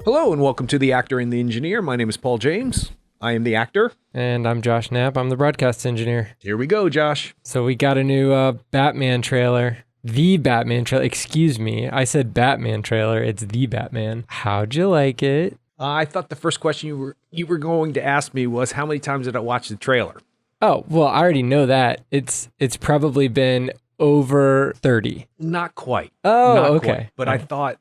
Hello and welcome to The Actor and the Engineer. My name is Paul James. I am the actor. And I'm Josh Knapp. I'm the broadcast engineer. Here we go, Josh. So we got a new Batman trailer. The Batman trailer. Excuse me. I said Batman trailer. It's the Batman. How'd you like it? I thought the first question you were going to ask me was how many times did I watch the trailer? Oh, well, I already know that. It's probably been over 30. Not quite. Oh, Not okay. quite. But I thought,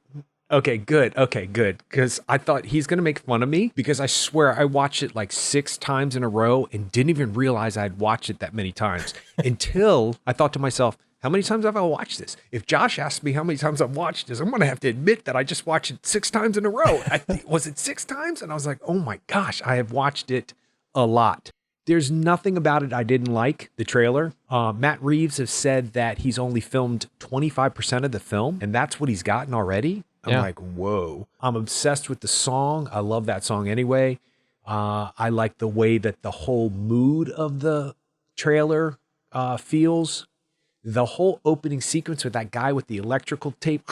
okay, good. Because I thought he's going to make fun of me because I swear I watched it like 6 times in a row and didn't even realize I'd watched it that many times until I thought to myself, how many times have I watched this? If Josh asked me how many times I've watched this, I'm going to have to admit that I just watched it 6 times in a row. Was it 6 times? And I was like, oh my gosh, I have watched it a lot. There's nothing about it I didn't like, the trailer. Matt Reeves has said that he's only filmed 25% of the film, and that's what he's gotten already. I'm like, whoa. I'm obsessed with the song. I love that song anyway. I like the way that the whole mood of the trailer feels. The whole opening sequence with that guy with the electrical tape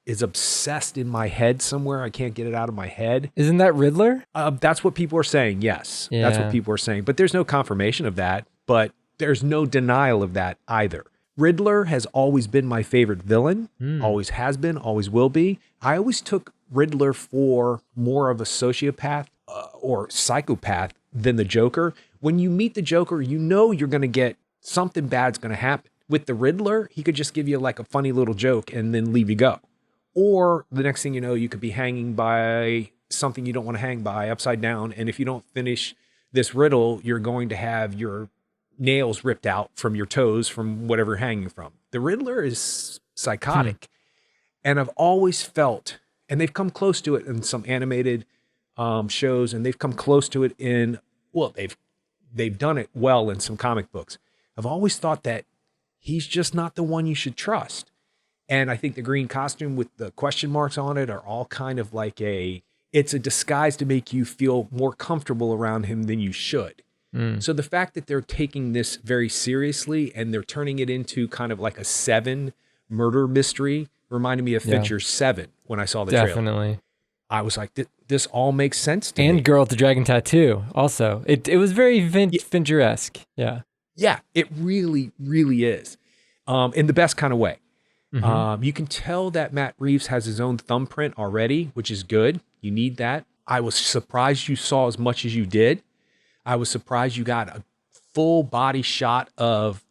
is obsessed in my head somewhere. I can't get it out of my head. Isn't that Riddler? That's what people are saying, yes. Yeah. That's what people are saying. But there's no confirmation of that. But there's no denial of that either. Riddler has always been my favorite villain. Always has been, always will be. I always took Riddler for more of a sociopath or psychopath than the Joker. When you meet the Joker, you know you're going to get something bad's going to happen. With the Riddler, he could just give you like a funny little joke and then leave you go. Or the next thing you know, you could be hanging by something you don't want to hang by upside down. And if you don't finish this riddle, you're going to have your nails ripped out from your toes from whatever you're hanging from. The Riddler is psychotic. And I've always felt, and they've come close to it in some animated shows, and they've come close to it in, well, they've done it well in some comic books. I've always thought that he's just not the one you should trust. And I think the green costume with the question marks on it are all kind of like it's a disguise to make you feel more comfortable around him than you should. So the fact that they're taking this very seriously and they're turning it into kind of like a 7 murder mystery reminded me of Fincher's 7 when I saw the trailer. Definitely. I was like, this all makes sense to me. And Girl with the Dragon Tattoo also. It was very Fincher-esque. Yeah. Yeah, it really, really is. In the best kind of way. You can tell that Matt Reeves has his own thumbprint already, which is good. You need that. I was surprised you saw as much as you did. I was surprised you got a full body shot of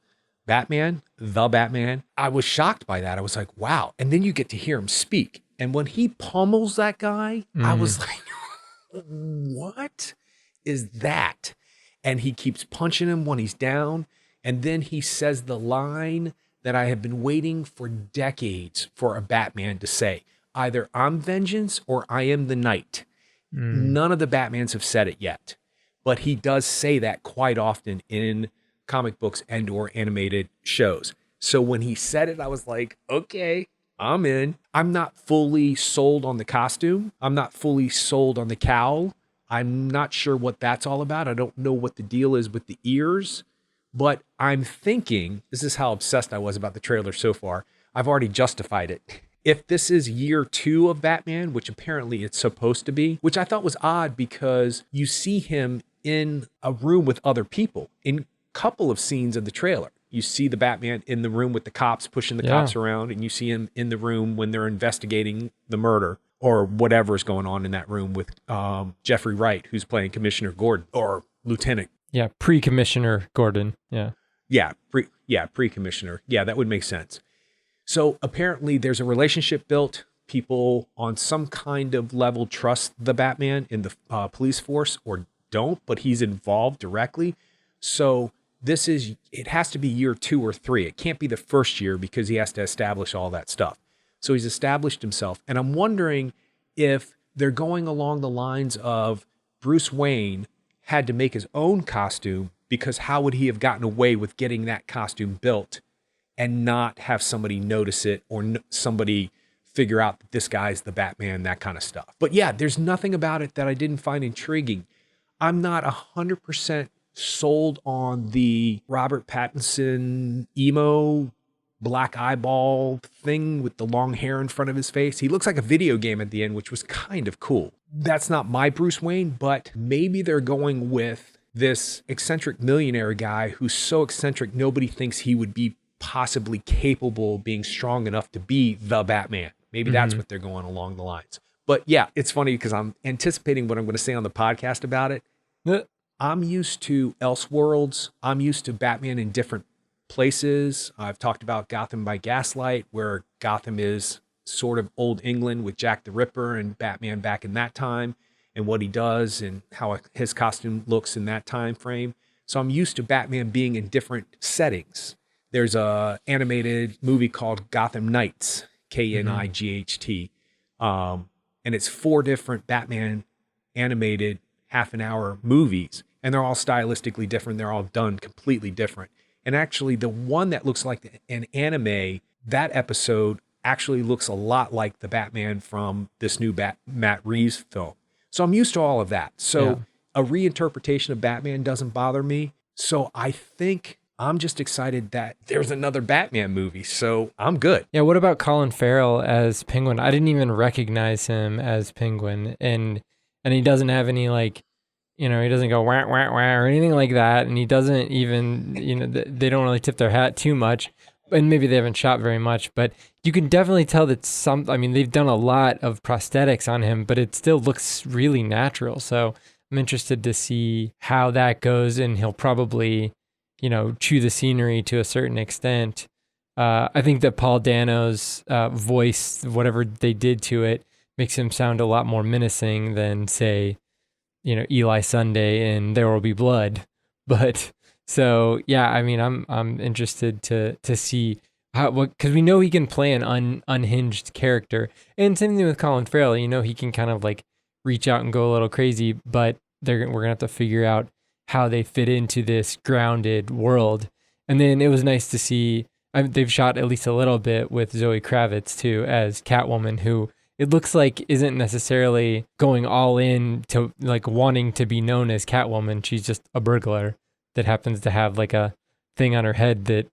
Batman, the Batman. I was shocked by that. I was like, wow. And then you get to hear him speak. And when he pummels that guy, I was like, what is that? And he keeps punching him when he's down. And then he says the line that I have been waiting for decades for a Batman to say. Either I'm vengeance or I am the night. None of the Batmans have said it yet. But he does say that quite often in comic books and or animated shows. So when he said it, I was like, okay, I'm in. I'm not fully sold on the costume. I'm not fully sold on the cowl. I'm not sure what that's all about. I don't know what the deal is with the ears. But I'm thinking, this is how obsessed I was about the trailer so far. I've already justified it. If this is year 2 of Batman, which apparently it's supposed to be, which I thought was odd because you see him in a room with other people in a couple of scenes of the trailer. You see the Batman in the room with the cops pushing the cops around, and you see him in the room when they're investigating the murder or whatever is going on in that room with Jeffrey Wright, who's playing Commissioner Gordon or Lieutenant. Yeah, pre-Commissioner Gordon. Yeah, pre-Commissioner. Yeah, that would make sense. So apparently there's a relationship built. People on some kind of level trust the Batman in the police force or don't, but he's involved directly. So it has to be year 2 or 3. It can't be the first year because he has to establish all that stuff. So he's established himself. And I'm wondering if they're going along the lines of Bruce Wayne had to make his own costume because how would he have gotten away with getting that costume built and not have somebody notice it or somebody figure out that this guy's the Batman, that kind of stuff. But yeah, there's nothing about it that I didn't find intriguing. I'm not 100% sold on the Robert Pattinson emo black eyeball thing with the long hair in front of his face. He looks like a video game at the end, which was kind of cool. That's not my Bruce Wayne, but maybe they're going with this eccentric millionaire guy who's so eccentric nobody thinks he would be possibly capable of being strong enough to be the Batman. Maybe that's what they're going along the lines. But yeah, it's funny because I'm anticipating what I'm going to say on the podcast about it. I'm used to Elseworlds. I'm used to Batman in different places. I've talked about Gotham by Gaslight, where Gotham is sort of old England with Jack the Ripper and Batman back in that time and what he does and how his costume looks in that time frame. So I'm used to Batman being in different settings. There's a animated movie called Gotham Knights, Knight, and it's 4 different Batman animated half an hour movies, and they're all stylistically different. They're all done completely different. And actually, the one that looks like an anime, that episode actually looks a lot like the Batman from this new Matt Reeves film. So I'm used to all of that. So a reinterpretation of Batman doesn't bother me. So I think I'm just excited that there's another Batman movie. So I'm good. Yeah, what about Colin Farrell as Penguin? I didn't even recognize him as Penguin. And he doesn't have any like, he doesn't go wah, wah, wah or anything like that. And he doesn't even, they don't really tip their hat too much. And maybe they haven't shot very much, but you can definitely tell that they've done a lot of prosthetics on him, but it still looks really natural. So I'm interested to see how that goes. And he'll probably, chew the scenery to a certain extent. I think that Paul Dano's voice, whatever they did to it, makes him sound a lot more menacing than, say, Eli Sunday in There Will Be Blood. But so yeah, I mean, I'm interested to see because we know he can play an unhinged character, and same thing with Colin Farrell. He can kind of like reach out and go a little crazy, but we're gonna have to figure out how they fit into this grounded world. And then it was nice to see they've shot at least a little bit with Zoe Kravitz too as Catwoman, who it looks like isn't necessarily going all in to like wanting to be known as Catwoman. She's just a burglar that happens to have like a thing on her head that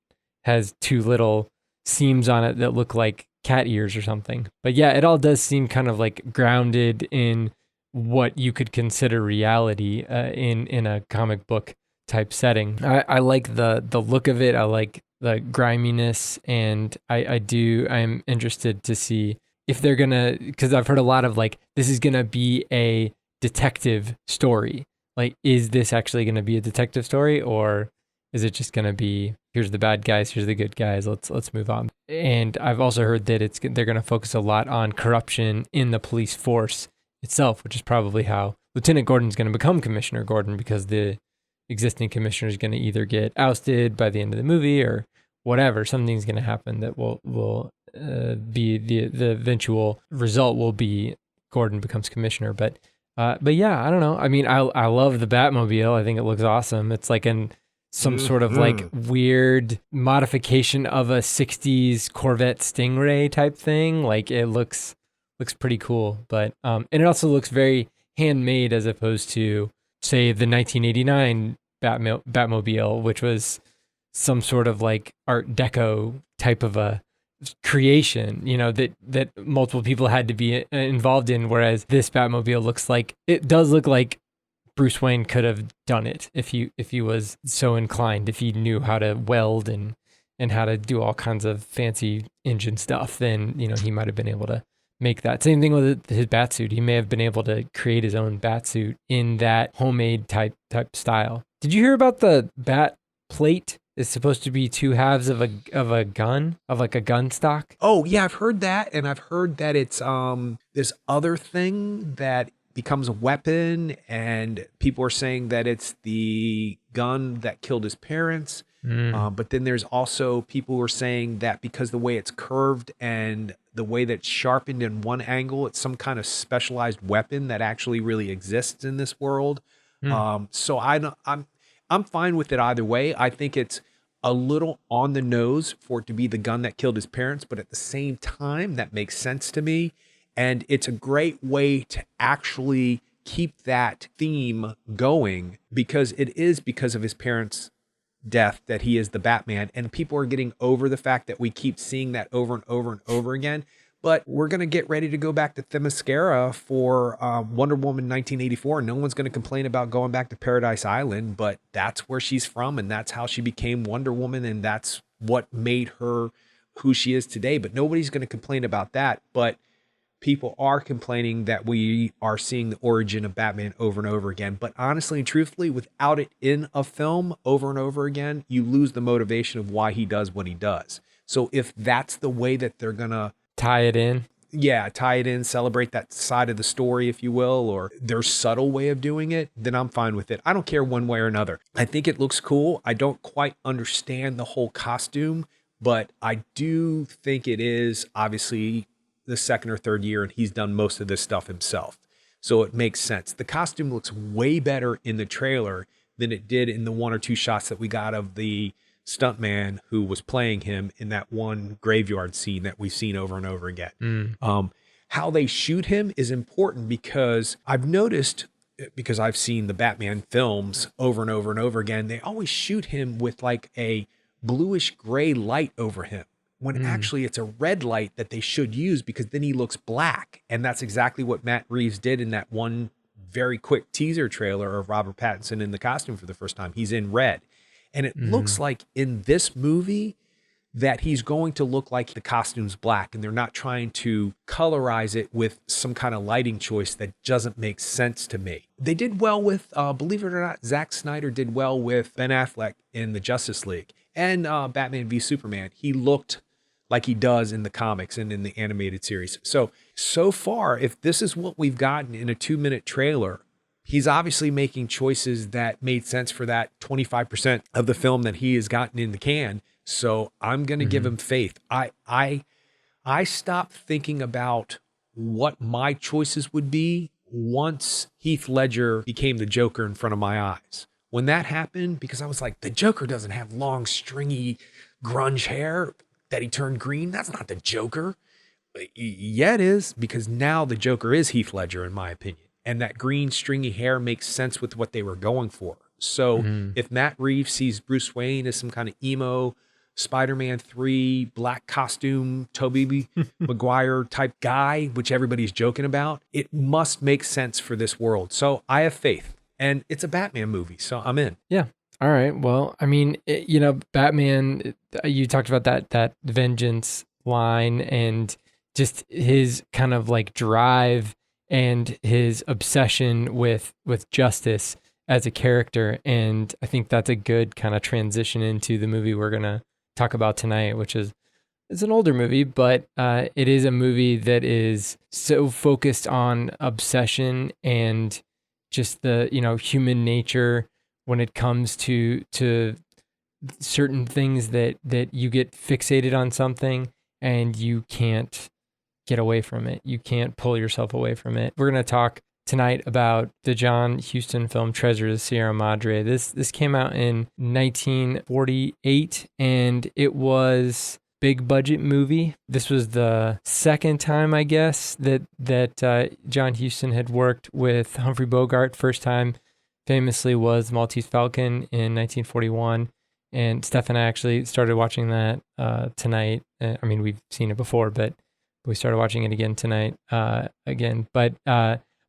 has 2 little seams on it that look like cat ears or something. But yeah, it all does seem kind of like grounded in what you could consider reality in a comic book type setting. I like the look of it. I like the griminess, and I'm interested to see if they're gonna, because I've heard a lot of like, this is gonna be a detective story. Like, is this actually gonna be a detective story, or is it just gonna be, here's the bad guys, here's the good guys, let's move on? And I've also heard that they're gonna focus a lot on corruption in the police force itself, which is probably how Lieutenant Gordon's gonna become Commissioner Gordon, because the existing commissioner is gonna either get ousted by the end of the movie or whatever. Something's gonna happen that will be the eventual result will be Gordon becomes commissioner. But yeah, I don't know. I mean, I love the Batmobile. I think it looks awesome. It's like some sort of like weird modification of a 60s Corvette Stingray type thing. Like, it looks pretty cool. But and it also looks very handmade as opposed to, say, the 1989 Batmobile, which was some sort of like Art Deco type of a creation, that multiple people had to be involved in, whereas this Batmobile does look like Bruce Wayne could have done it if he was so inclined, if he knew how to weld and how to do all kinds of fancy engine stuff, then he might have been able to make that. Same thing with his batsuit. He may have been able to create his own batsuit in that homemade type style. Did you hear about the bat plate? Is supposed to be 2 halves of a gun, of like a gun stock. Oh yeah, I've heard that, and I've heard that it's this other thing that becomes a weapon, and people are saying that it's the gun that killed his parents. But then there's also people who are saying that because the way it's curved and the way that it's sharpened in one angle, it's some kind of specialized weapon that actually really exists in this world. So I'm fine with it either way. I think it's a little on the nose for it to be the gun that killed his parents, but at the same time, that makes sense to me. And it's a great way to actually keep that theme going, because it is because of his parents death that he is the Batman. And people are getting over the fact that we keep seeing that over and over and over again. But we're going to get ready to go back to Themyscira for Wonder Woman 1984. No one's going to complain about going back to Paradise Island, but that's where she's from, and that's how she became Wonder Woman, and that's what made her who she is today. But nobody's going to complain about that. But people are complaining that we are seeing the origin of Batman over and over again. But honestly and truthfully, without it in a film over and over again, you lose the motivation of why he does what he does. So if that's the way that they're going to tie it in, celebrate that side of the story, if you will, or their subtle way of doing it, then I'm fine with it. I don't care one way or another. I think it looks cool. I don't quite understand the whole costume, but I do think it is obviously the second or third year, and he's done most of this stuff himself. So it makes sense. The costume looks way better in the trailer than it did in the one or two shots that we got of the stuntman who was playing him in that one graveyard scene that we've seen over and over again. How they shoot him is important because I've noticed, because I've seen the Batman films over and over and over again, they always shoot him with like a bluish gray light over him, when actually it's a red light that they should use, because then he looks black. And that's exactly what Matt Reeves did in that one very quick teaser trailer of Robert Pattinson in the costume for the first time. He's in red. And it looks like in this movie that he's going to look like the costume's black, and they're not trying to colorize it with some kind of lighting choice that doesn't make sense to me. They did well with, believe it or not, Zack Snyder did well with Ben Affleck in the Justice League and Batman v Superman. He looked like he does in the comics and in the animated series. So far, if this is what we've gotten in a 2-minute trailer, he's obviously making choices that made sense for that 25% of the film that he has gotten in the can. So I'm going to give him faith. I stopped thinking about what my choices would be once Heath Ledger became the Joker in front of my eyes. When that happened, because I was like, the Joker doesn't have long, stringy grunge hair that he turned green. That's not the Joker. Yeah, it is, because now the Joker is Heath Ledger, in my opinion. And that green stringy hair makes sense with what they were going for. So if Matt Reeves sees Bruce Wayne as some kind of emo Spider-Man 3 black costume, Tobey Maguire type guy, which everybody's joking about, it must make sense for this world. So I have faith, and it's a Batman movie, so I'm in. Yeah. All right. Well, I mean, Batman, you talked about that vengeance line and just his kind of like drive and his obsession with justice as a character. And I think that's a good kind of transition into the movie we're going to talk about tonight, which is, it's an older movie, but it is a movie that is so focused on obsession and just the, human nature when it comes to certain things that you get fixated on something and you can't get away from it. You can't pull yourself away from it. We're going to talk tonight about the John Huston film Treasure of the Sierra Madre. This came out in 1948, and it was big budget movie. This was the second time, I guess, that John Huston had worked with Humphrey Bogart. First time famously was Maltese Falcon in 1941. And Steph and I actually started watching that tonight. I mean, we've seen it before, but we started watching it again tonight again. But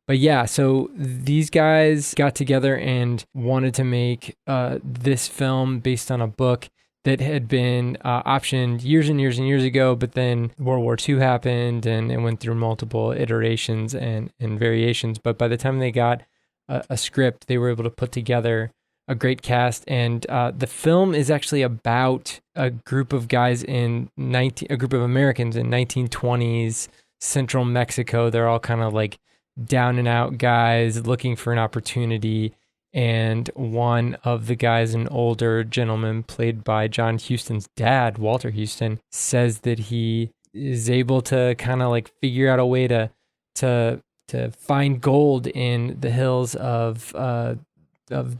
yeah, so these guys got together and wanted to make this film based on a book that had been optioned years and years and years ago, but then World War II happened and it went through multiple iterations and variations. But by the time they got a script, they were able to put together a great cast. And the film is actually about a group of guys a group of Americans in 1920s central Mexico. They're all kind of like down and out guys looking for an opportunity. And one of the guys, an older gentleman played by John Huston's dad, Walter Huston, says that he is able to kind of like figure out a way to find gold in the hills of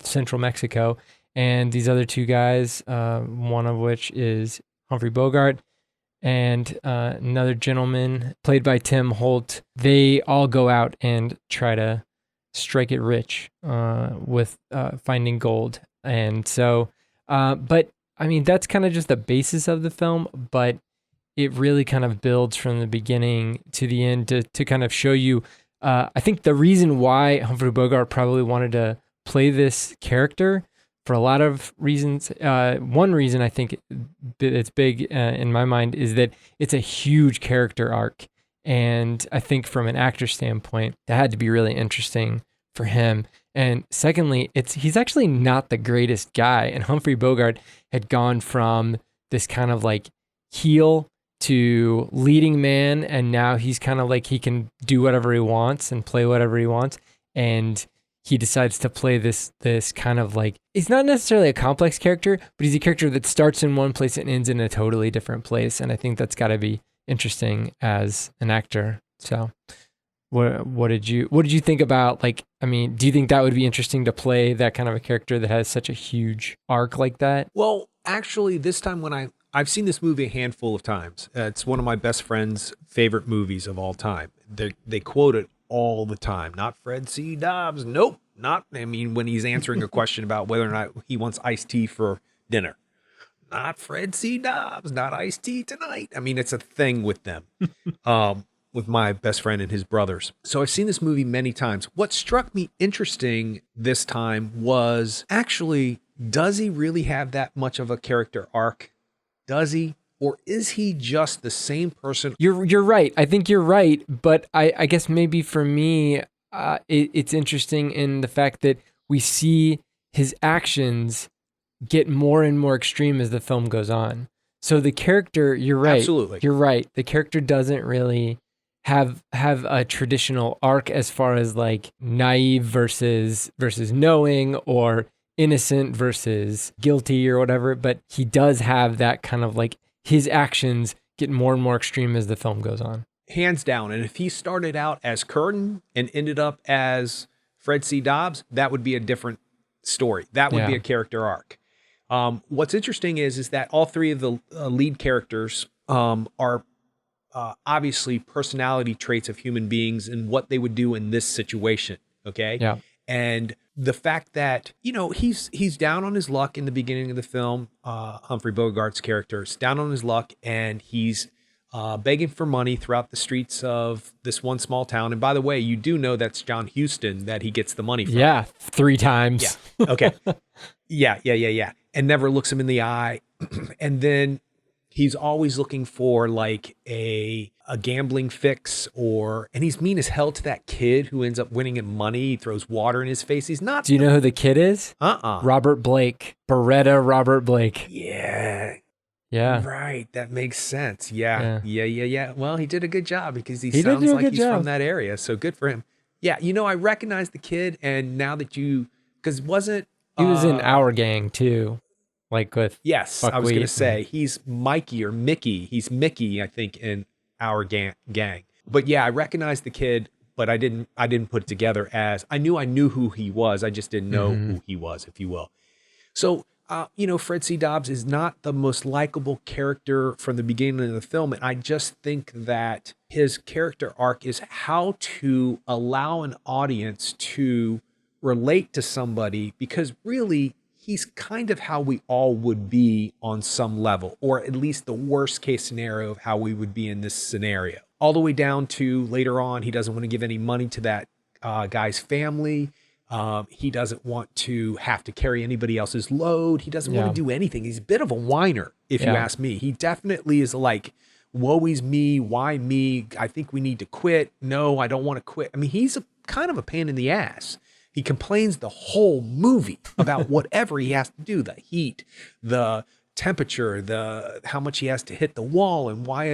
central Mexico. And these other two guys, one of which is Humphrey Bogart and another gentleman played by Tim Holt, they all go out and try to strike it rich with finding gold. And so But I mean, that's kind of just the basis of the film, but it really kind of builds from the beginning to the end to kind of show you. I think the reason why Humphrey Bogart probably wanted to play this character for a lot of reasons. One reason I think it's big in my mind is that it's a huge character arc. And I think from an actor standpoint, that had to be really interesting for him. And secondly, he's actually not the greatest guy. And Humphrey Bogart had gone from this kind of like heel to leading man, and now he's kind of like he can do whatever he wants and play whatever he wants. And he decides to play this kind of like, he's not necessarily a complex character, but he's a character that starts in one place and ends in a totally different place. And I think that's got to be interesting as an actor. So what did you think about, like, I mean, do you think that would be interesting to play that kind of a character that has such a huge arc like that? Well, actually, this time when I've seen this movie a handful of times. It's one of my best friend's favorite movies of all time. They quote it all the time. Not Fred C. Dobbs. Nope. Not, I mean, when he's answering a question about whether or not he wants iced tea for dinner. Not Fred C. Dobbs. Not iced tea tonight. I mean, it's a thing with them. With my best friend and his brothers. So I've seen this movie many times. What struck me interesting this time was actually, does he really have that much of a character arc? Does he? Or is he just the same person? You're right. I think you're right. But I guess maybe for me, it's interesting in the fact that we see his actions get more and more extreme as the film goes on. So the character, you're right. Absolutely. You're right. The character doesn't really have a traditional arc as far as like naive versus knowing, or innocent versus guilty or whatever, but he does have that kind of like, his actions get more and more extreme as the film goes on. Hands down. And if he started out as Curtin and ended up as Fred C. Dobbs, that would be a different story. That would be a character arc. What's interesting is that all three of the lead characters are obviously personality traits of human beings and what they would do in this situation. Okay. Yeah. And the fact that, you know, he's down on his luck in the beginning of the film, Humphrey Bogart's character is down on his luck, and he's begging for money throughout the streets of this one small town. And by the way, you do know that's John Huston that he gets the money from. Yeah. 3 times. Yeah. Okay. Yeah. And never looks him in the eye. And then he's always looking for like a gambling fix, and he's mean as hell to that kid who ends up winning him money. He throws water in his face. He's not. Do you know who the kid is? Robert Blake. Beretta Robert Blake. Yeah. Yeah. Right. That makes sense. Yeah. Well, he did a good job because he did sounds do a like good he's job. from that area. So good for him. Yeah. You know, I recognize the kid, and now that because wasn't. He was in Our Gang too. Like with yes, I was going to say he's Mikey or Mickey. He's Mickey, I think, in Our Gang. But yeah, I recognized the kid, but I didn't put it together as I knew who he was. I just didn't know who he was, if you will. So, you know, Fred C. Dobbs is not the most likable character from the beginning of the film. And I just think that his character arc is how to allow an audience to relate to somebody, because really, he's kind of how we all would be on some level, or at least the worst case scenario of how we would be in this scenario. All the way down to later on, he doesn't want to give any money to that guy's family. He doesn't want to have to carry anybody else's load. He doesn't want to do anything. He's a bit of a whiner, if you ask me. He definitely is like, woe is me, why me? I think we need to quit. No, I don't want to quit. I mean, he's kind of a pain in the ass. He complains the whole movie about whatever he has to do, the heat, the temperature, how much he has to hit the wall, and why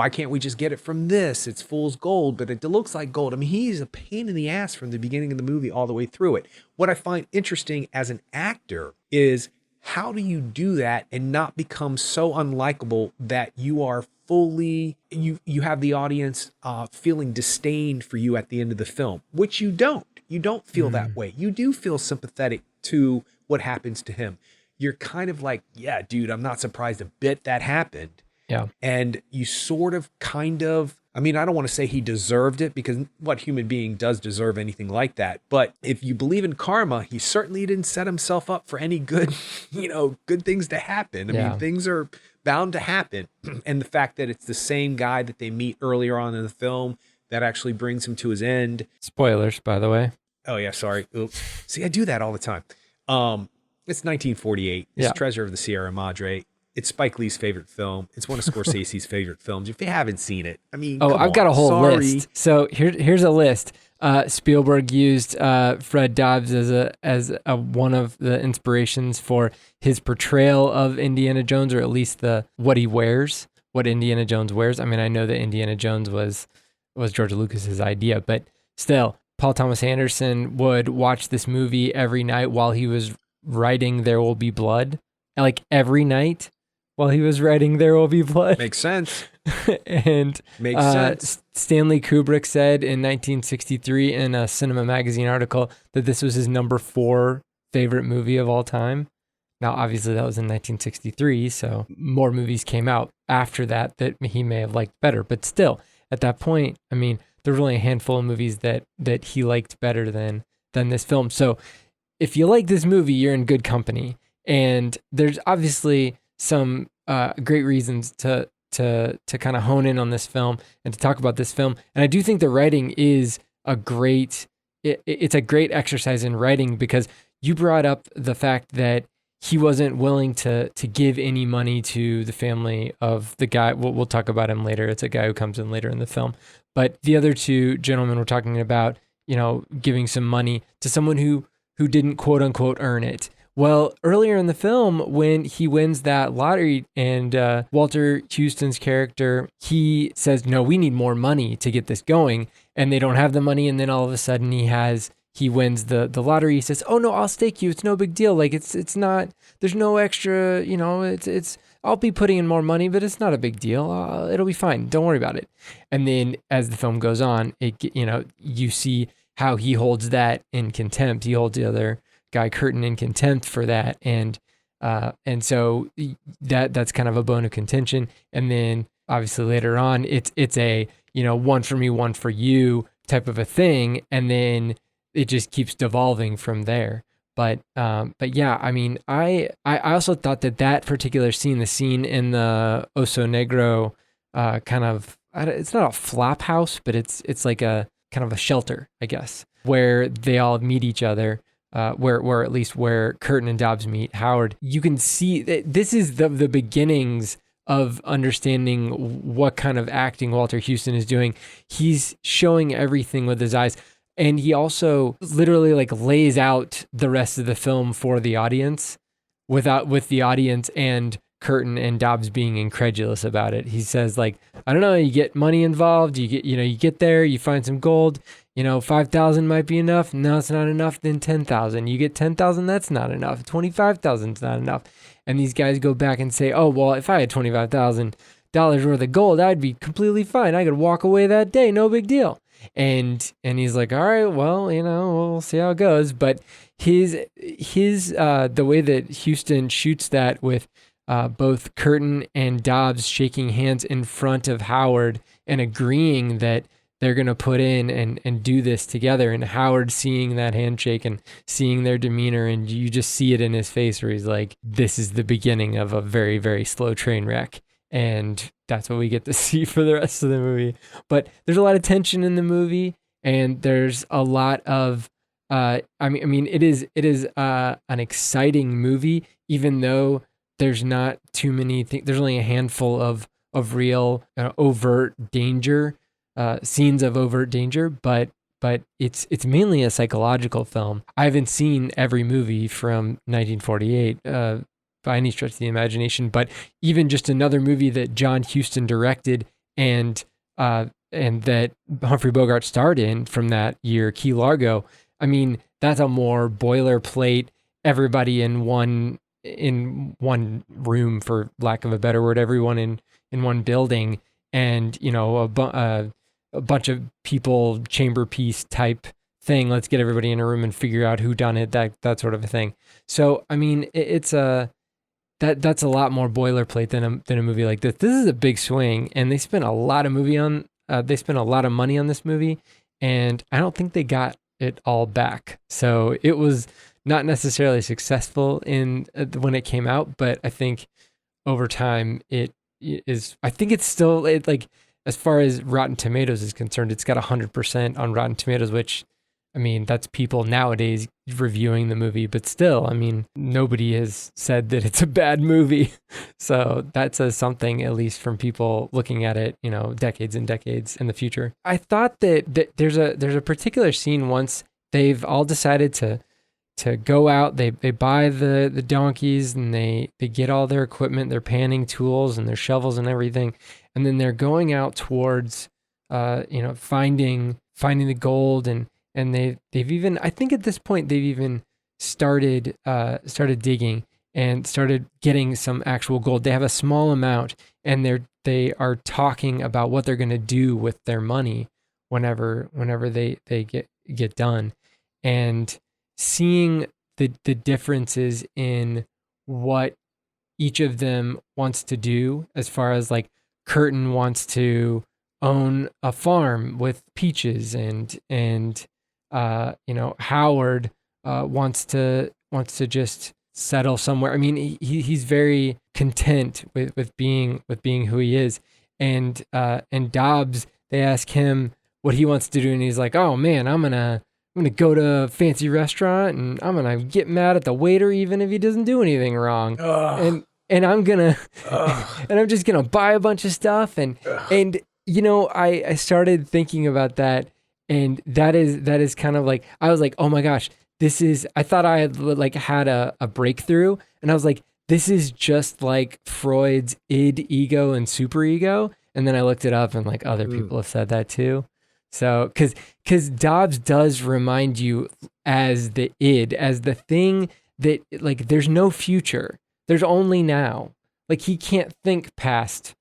can't we just get it from this? It's fool's gold, but it looks like gold. I mean, he's a pain in the ass from the beginning of the movie all the way through it. What I find interesting as an actor is, how do you do that and not become so unlikable that you are fully, you have the audience feeling disdain for you at the end of the film, which you don't. You don't feel that way. You do feel sympathetic to what happens to him. You're kind of like, yeah, dude, I'm not surprised a bit that happened. Yeah. And you sort of kind of I mean, I don't want to say he deserved it, because what human being does deserve anything like that? But if you believe in karma, he certainly didn't set himself up for any good, good things to happen. I mean, things are bound to happen. And the fact that it's the same guy that they meet earlier on in the film that actually brings him to his end. Spoilers, by the way. Oh yeah, sorry. Oops. See, I do that all the time. It's 1948. It's Treasure of the Sierra Madre. It's Spike Lee's favorite film. It's one of Scorsese's favorite films. If you haven't seen it, I mean, I've got a whole list. So here's a list. Spielberg used Fred Dobbs as one of the inspirations for his portrayal of Indiana Jones, or at least what he wears, what Indiana Jones wears. I mean, I know that Indiana Jones was George Lucas's idea, but still, Paul Thomas Anderson would watch this movie every night while he was writing There Will Be Blood, like every night. While he was writing There Will Be Blood. Makes sense. And makes sense. Stanley Kubrick said in 1963 in a Cinema Magazine article that this was his number 4 favorite movie of all time. Now, obviously, that was in 1963, so more movies came out after that he may have liked better. But still, at that point, I mean, there were only a handful of movies that he liked better than this film. So if you like this movie, you're in good company. And there's obviously some great reasons to kind of hone in on this film and to talk about this film. And I do think the writing is it's a great exercise in writing, because you brought up the fact that he wasn't willing to give any money to the family of the guy. We'll talk about him later. It's a guy who comes in later in the film. But the other two gentlemen were talking about, giving some money to someone who didn't quote unquote earn it. Well, earlier in the film, when he wins that lottery and Walter Houston's character, he says, no, we need more money to get this going. And they don't have the money. And then all of a sudden he wins the lottery. He says, oh no, I'll stake you. It's no big deal. Like it's not, there's no extra, I'll be putting in more money, but it's not a big deal. It'll be fine. Don't worry about it. And then as the film goes on, you see how he holds that in contempt. He holds the other guy, Curtin, in contempt for that, and so that's kind of a bone of contention. And then obviously later on, it's a one for me, one for you type of a thing, and then it just keeps devolving from there. But yeah, I mean, I also thought that particular scene, the scene in the Oso Negro, kind of, it's not a flop house, but it's like a kind of a shelter, I guess, where they all meet each other. Where at least where Curtin and Dobbs meet Howard, you can see that this is the beginnings of understanding what kind of acting Walter Houston is doing. He's showing everything with his eyes, and he also literally lays out the rest of the film for the audience, with the audience and Curtin and Dobbs being incredulous about it. He says, I don't know, you get money involved, you get there, you find some gold. 5,000 might be enough. No, it's not enough. Then 10,000. You get 10,000. That's not enough. 25,000 is not enough. And these guys go back and say, oh, well, if I had $25,000 worth of gold, I'd be completely fine. I could walk away that day. No big deal. And he's like, all right, well, we'll see how it goes. But his the way that Houston shoots that with both Curtin and Dobbs shaking hands in front of Howard and agreeing that they're going to put in and do this together, and Howard seeing that handshake and seeing their demeanor, and you just see it in his face where he's like, this is the beginning of a very, very slow train wreck. And that's what we get to see for the rest of the movie. But there's a lot of tension in the movie, and there's a lot of, it is an exciting movie, even though there's not too many things. There's only a handful of real overt danger, scenes of overt danger, but it's mainly a psychological film. I haven't seen every movie from 1948 by any stretch of the imagination, but even just another movie that John Huston directed and that Humphrey Bogart starred in from that year, Key Largo. I mean, that's a more boilerplate, everybody in one room, for lack of a better word, everyone in one building, and a bunch of people, chamber piece type thing. Let's get everybody in a room and figure out who done it, that sort of a thing. So, I mean, that's a lot more boilerplate than a movie like this. This is a big swing, and they spent a lot of money they spent a lot of money on this movie, and I don't think they got it all back. So it was not necessarily successful in when it came out, but I think over time it is. I think it's still like, as far as Rotten Tomatoes is concerned, it's got 100% on Rotten Tomatoes, which, I mean, that's people nowadays reviewing the movie, but still, I mean, nobody has said that it's a bad movie. So that says something, at least from people looking at it, decades and decades in the future. I thought that there's a particular scene once they've all decided to go out, they buy the donkeys, and they get all their equipment, their panning tools and their shovels and everything. And then they're going out towards, finding the gold, and they've even, I think at this point they've even started digging and started getting some actual gold. They have a small amount, and they are talking about what they're going to do with their money whenever they get done, and seeing the differences in what each of them wants to do, as far as like Curtin wants to own a farm with peaches, and Howard wants to just settle somewhere. I mean, he's very content with being who he is, and Dobbs, they ask him what he wants to do, and he's like, oh man, I'm gonna go to a fancy restaurant, and I'm gonna get mad at the waiter even if he doesn't do anything wrong. Ugh. And I'm gonna and I'm just gonna buy a bunch of stuff, and I started thinking about that, and that is kind of like, I was like, oh my gosh, I thought I had a breakthrough, and I was like, this is just like Freud's id, ego, and superego. And then I looked it up, and like other people have said that too. So, because Dobbs does remind you as the id, as the thing that, like, there's no future. There's only now. Like, he can't think past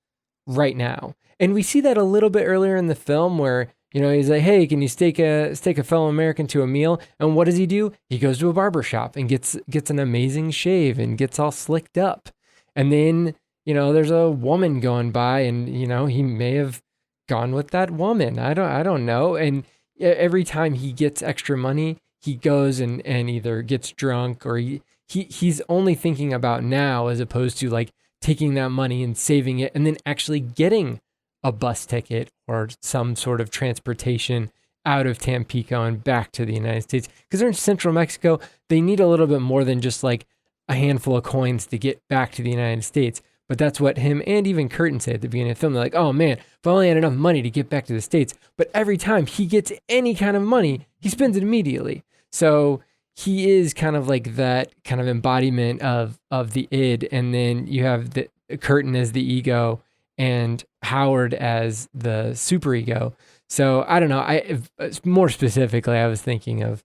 right now. And we see that a little bit earlier in the film where, he's like, hey, can you stake a fellow American to a meal? And what does he do? He goes to a barber shop and gets an amazing shave and gets all slicked up. And then, there's a woman going by, and, he may have gone with that woman. I don't know. And every time he gets extra money, he goes and either gets drunk, or he's only thinking about now, as opposed to like taking that money and saving it and then actually getting a bus ticket or some sort of transportation out of Tampico and back to the United States. Because they're in central Mexico, they need a little bit more than just like a handful of coins to get back to the United States. But that's what him and even Curtin said at the beginning of the film. They're like, oh man, if I only had enough money to get back to the States. But every time he gets any kind of money, he spends it immediately. So he is kind of like that kind of embodiment of the id. And then you have the Curtin as the ego and Howard as the superego. So I don't know. More specifically, I was thinking of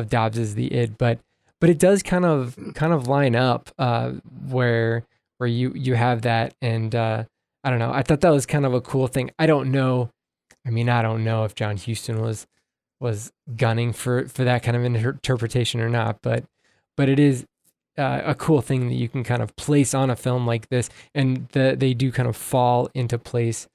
Dobbs as the id, but it does kind of line up where you have that, and I don't know. I thought that was kind of a cool thing. I don't know. I mean, I don't know if John Huston was gunning for that kind of interpretation or not, but it is a cool thing that you can kind of place on a film like this, and they do kind of fall into place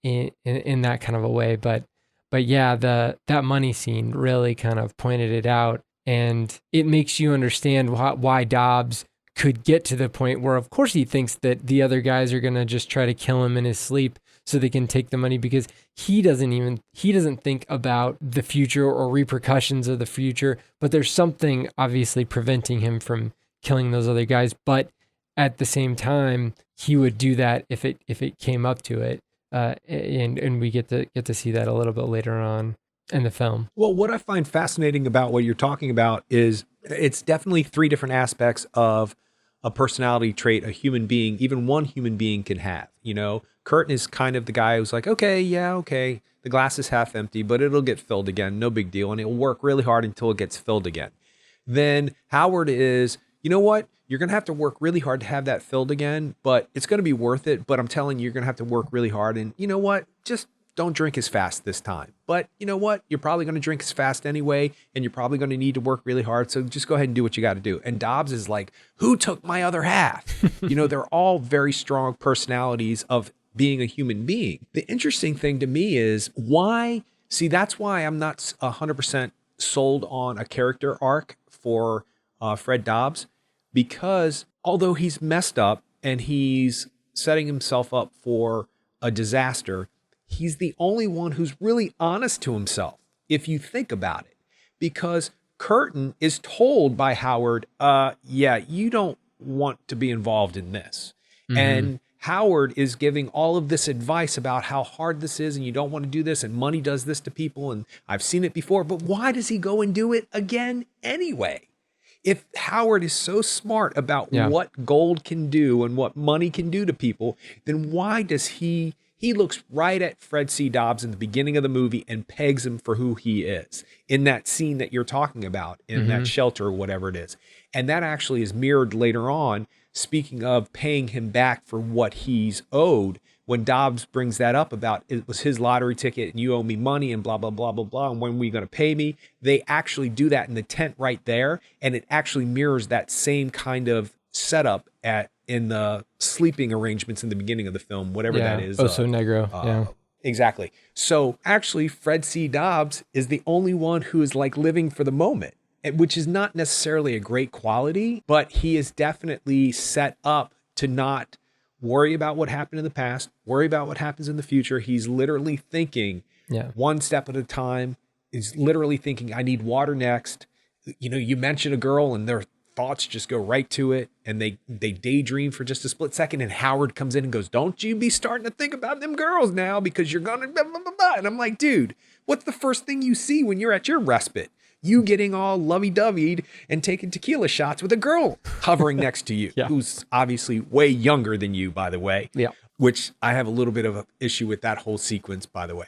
in that kind of a way. But yeah, that money scene really kind of pointed it out, and it makes you understand why Dobbs could get to the point where, of course, he thinks that the other guys are going to just try to kill him in his sleep so they can take the money, because he doesn't think about the future or repercussions of the future. But there's something obviously preventing him from killing those other guys. But at the same time, he would do that if it came up to it. And we get to see that a little bit later on in the film. Well, what I find fascinating about what you're talking about is it's definitely three different aspects of a personality trait a human being, even one human being, can have. Curtin is kind of the guy who's like, okay, the glass is half empty, but it'll get filled again, no big deal, and it'll work really hard until it gets filled again. Then Howard is, you know what? You're going to have to work really hard to have that filled again, but it's going to be worth it. But I'm telling you, you're going to have to work really hard. And you know what? Just don't drink as fast this time. But you know what? You're probably going to drink as fast anyway, and you're probably going to need to work really hard. So just go ahead and do what you got to do. And Dobbs is like, who took my other half? They're all very strong personalities of being a human being. The interesting thing to me is why, see, that's why I'm not 100% sold on a character arc for Fred Dobbs, because although he's messed up and he's setting himself up for a disaster, he's the only one who's really honest to himself, if you think about it. Because Curtin is told by Howard, yeah, you don't want to be involved in this. And Howard is giving all of this advice about how hard this is and you don't want to do this and money does this to people and I've seen it before. But why does he go and do it again anyway? If Howard is so smart about what gold can do and what money can do to people, then why does he looks right at Fred C. Dobbs in the beginning of the movie and pegs him for who he is in that scene that you're talking about in that shelter or whatever it is. And that actually is mirrored later on, speaking of paying him back for what he's owed, when Dobbs brings that up about it was his lottery ticket and you owe me money and blah, blah, blah, blah, blah. And when are you going to pay me? They actually do that in the tent right there. And it actually mirrors that same kind of setup in the sleeping arrangements in the beginning of the film, whatever that is. Oso Negro. Exactly. So actually, Fred C. Dobbs is the only one who is like living for the moment, which is not necessarily a great quality, but he is definitely set up to not worry about what happened in the past, worry about what happens in the future. He's literally thinking one step at a time. He's literally thinking, I need water next. You know, you mention a girl and their thoughts just go right to it and they daydream for just a split second. And Howard comes in and goes, don't you be starting to think about them girls now because you're going to blah, blah, blah, blah. And I'm like, dude, what's the first thing you see when you're at your respite? You getting all lovey-doveyed and taking tequila shots with a girl hovering next to you, who's obviously way younger than you, by the way. Yeah. Which I have a little bit of an issue with that whole sequence, by the way.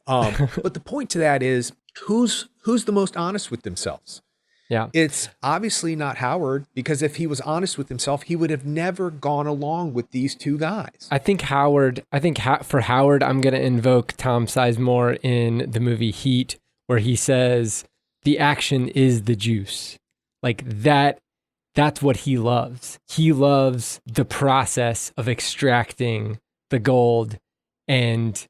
But the point to that is, who's the most honest with themselves? Yeah. It's obviously not Howard, because if he was honest with himself, he would have never gone along with these two guys. I think for Howard, I'm going to invoke Tom Sizemore in the movie Heat, where he says, the action is the juice. Like that's what he loves. He loves the process of extracting the gold and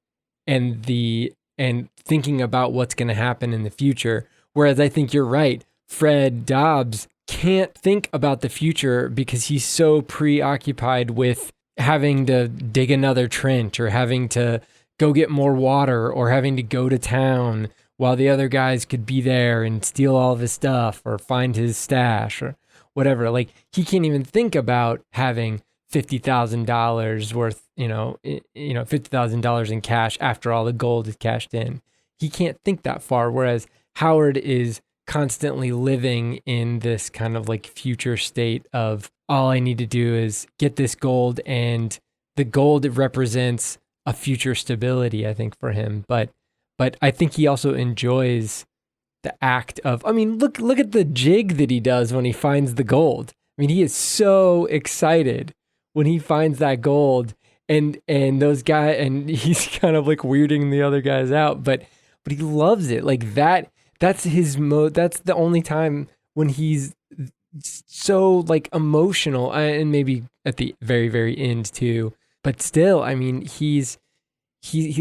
thinking about what's going to happen in the future. Whereas I think you're right. Fred Dobbs can't think about the future because he's so preoccupied with having to dig another trench or having to go get more water or having to go to town while the other guys could be there and steal all of his stuff or find his stash or whatever. Like, he can't even think about having $50,000 worth, $50,000 in cash after all the gold is cashed in. He can't think that far. Whereas Howard is constantly living in this kind of like future state of, all I need to do is get this gold, and the gold represents a future stability, I think, for him. But I think he also enjoys the act of, look at the jig that he does when he finds the gold. I mean, he is so excited when he finds that gold, and those guys, and he's kind of like weirding the other guys out, but he loves it. Like that's his mode. That's the only time when he's so like emotional, and maybe at the very, very end too. But still, I mean, he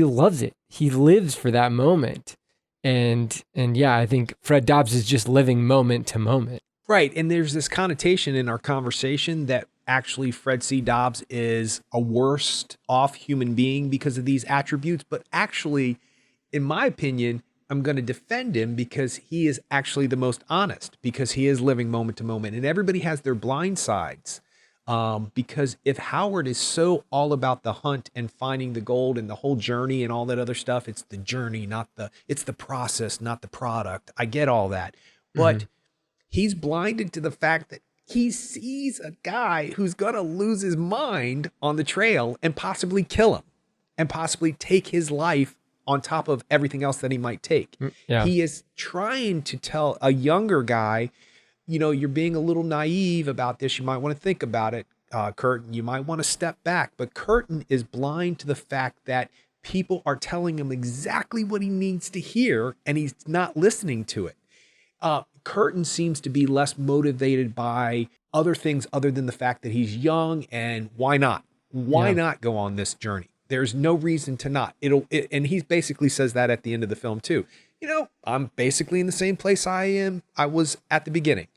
loves it. He lives for that moment. And yeah, I think Fred Dobbs is just living moment to moment. Right. And there's this connotation in our conversation that actually Fred C. Dobbs is a worse off human being because of these attributes. But actually, in my opinion, I'm going to defend him because he is actually the most honest, because he is living moment to moment. And everybody has their blind sides. Because if Howard is so all about the hunt and finding the gold and the whole journey and all that other stuff, it's the journey, it's the process, not the product. I get all that. But he's blinded to the fact that he sees a guy who's going to lose his mind on the trail and possibly kill him and possibly take his life on top of everything else that he might take. Yeah. He is trying to tell a younger guy, you're being a little naive about this. You might want to think about it, Curtin. You might want to step back. But Curtin is blind to the fact that people are telling him exactly what he needs to hear, and he's not listening to it. Curtin seems to be less motivated by other things other than the fact that he's young, and why not? Why not go on this journey? There's no reason to not. And he basically says that at the end of the film too. I'm basically in the same place I was at the beginning,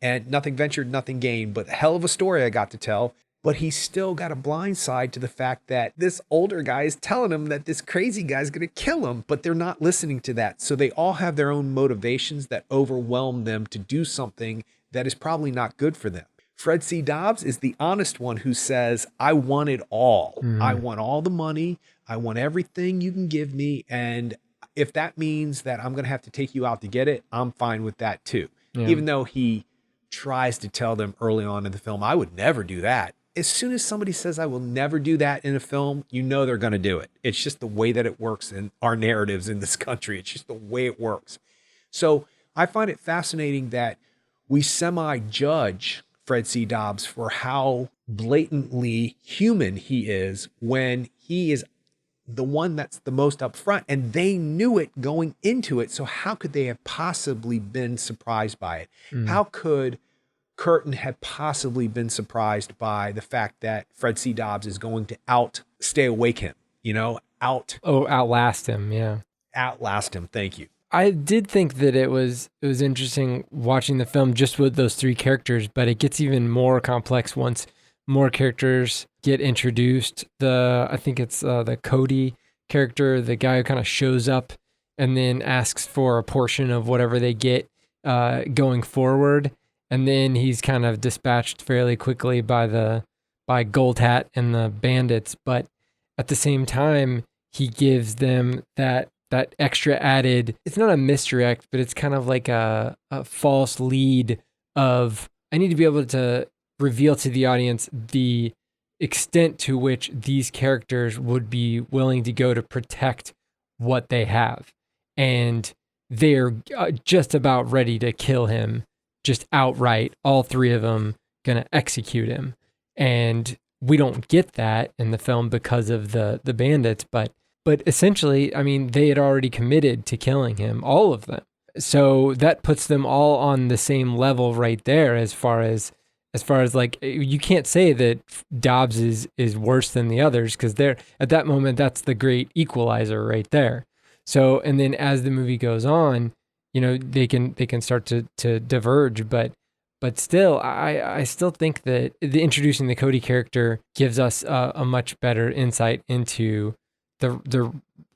and nothing ventured, nothing gained, but hell of a story I got to tell. But he's still got a blind side to the fact that this older guy is telling him that this crazy guy's going to kill him, but they're not listening to that. So they all have their own motivations that overwhelm them to do something that is probably not good for them. Fred C. Dobbs is the honest one who says, I want it all. I want all the money. I want everything you can give me. And if that means that I'm going to have to take you out to get it, I'm fine with that too. Yeah. Even though he tries to tell them early on in the film, I would never do that. As soon as somebody says I will never do that in a film, they're going to do it. It's just the way that it works in our narratives in this country. It's just the way it works. So I find it fascinating that we semi-judge Fred C. Dobbs for how blatantly human he is when he is the one that's the most upfront, and they knew it going into it. So how could they have possibly been surprised by it? How could Curtin had possibly been surprised by the fact that Fred C. Dobbs is going to outlast him. Yeah. Outlast him. Thank you. I did think that it was interesting watching the film just with those three characters, but it gets even more complex once more characters get introduced. I think it's the Cody character, the guy who kind of shows up and then asks for a portion of whatever they get going forward. And then he's kind of dispatched fairly quickly by Gold Hat and the bandits. But at the same time, he gives them that extra added, it's not a misdirect, but it's kind of like a false lead of, I need to be able to reveal to the audience the extent to which these characters would be willing to go to protect what they have. And they're just about ready to kill him. Just outright, all three of them gonna execute him. And we don't get that in the film because of the bandits, but essentially, I mean, they had already committed to killing him, all of them. So that puts them all on the same level right there as far as like, you can't say that Dobbs is worse than the others, because they're at that moment, that's the great equalizer right there. So, and then as the movie goes on, they can start to diverge, but still, I still think that introducing the Cody character gives us a much better insight into the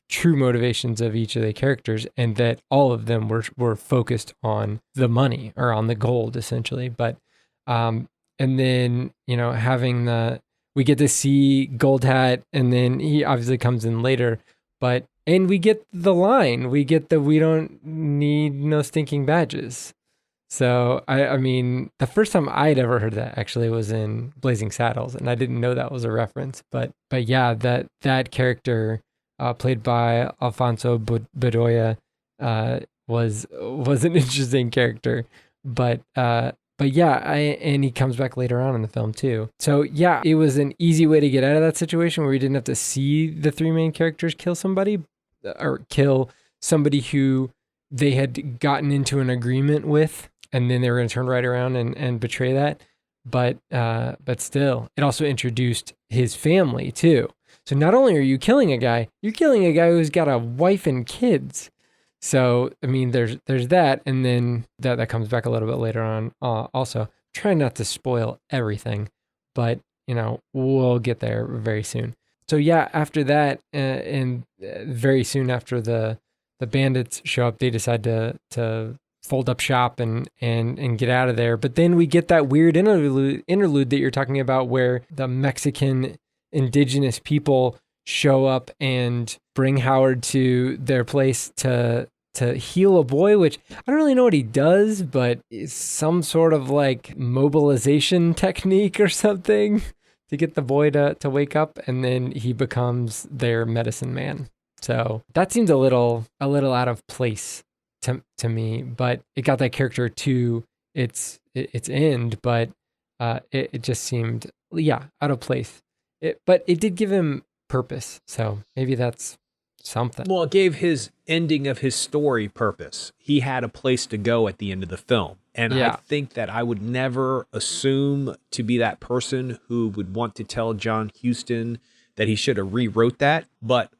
true motivations of each of the characters, and that all of them were focused on the money or on the gold essentially. But and then we get to see Gold Hat, and then he obviously comes in later, and we get the line, we don't need no stinking badges. So, I mean, the first time I'd ever heard that actually was in Blazing Saddles, and I didn't know that was a reference. But yeah, that character played by Alfonso Bedoya was an interesting character. But yeah, and he comes back later on in the film too. So yeah, it was an easy way to get out of that situation where we didn't have to see the three main characters kill somebody who they had gotten into an agreement with, and then they were going to turn right around and betray that. But still, it also introduced his family too. So not only are you killing a guy, you're killing a guy who's got a wife and kids. So, I mean, there's that, and then that comes back a little bit later on. Also, try not to spoil everything, but we'll get there very soon. So yeah, after that, and very soon after the bandits show up, they decide to fold up shop and get out of there. But then we get that weird interlude that you're talking about, where the Mexican indigenous people show up and bring Howard to their place to heal a boy, which I don't really know what he does, but it's some sort of like mobilization technique or something to get the boy to wake up, and then he becomes their medicine man. So that seems a little out of place to me, but it got that character to its end, but it just seemed out of place. But it did give him purpose, so maybe that's something. Well, it gave his ending of his story purpose. He had a place to go at the end of the film. And I think that I would never assume to be that person who would want to tell John Huston that he should have rewrote that. But,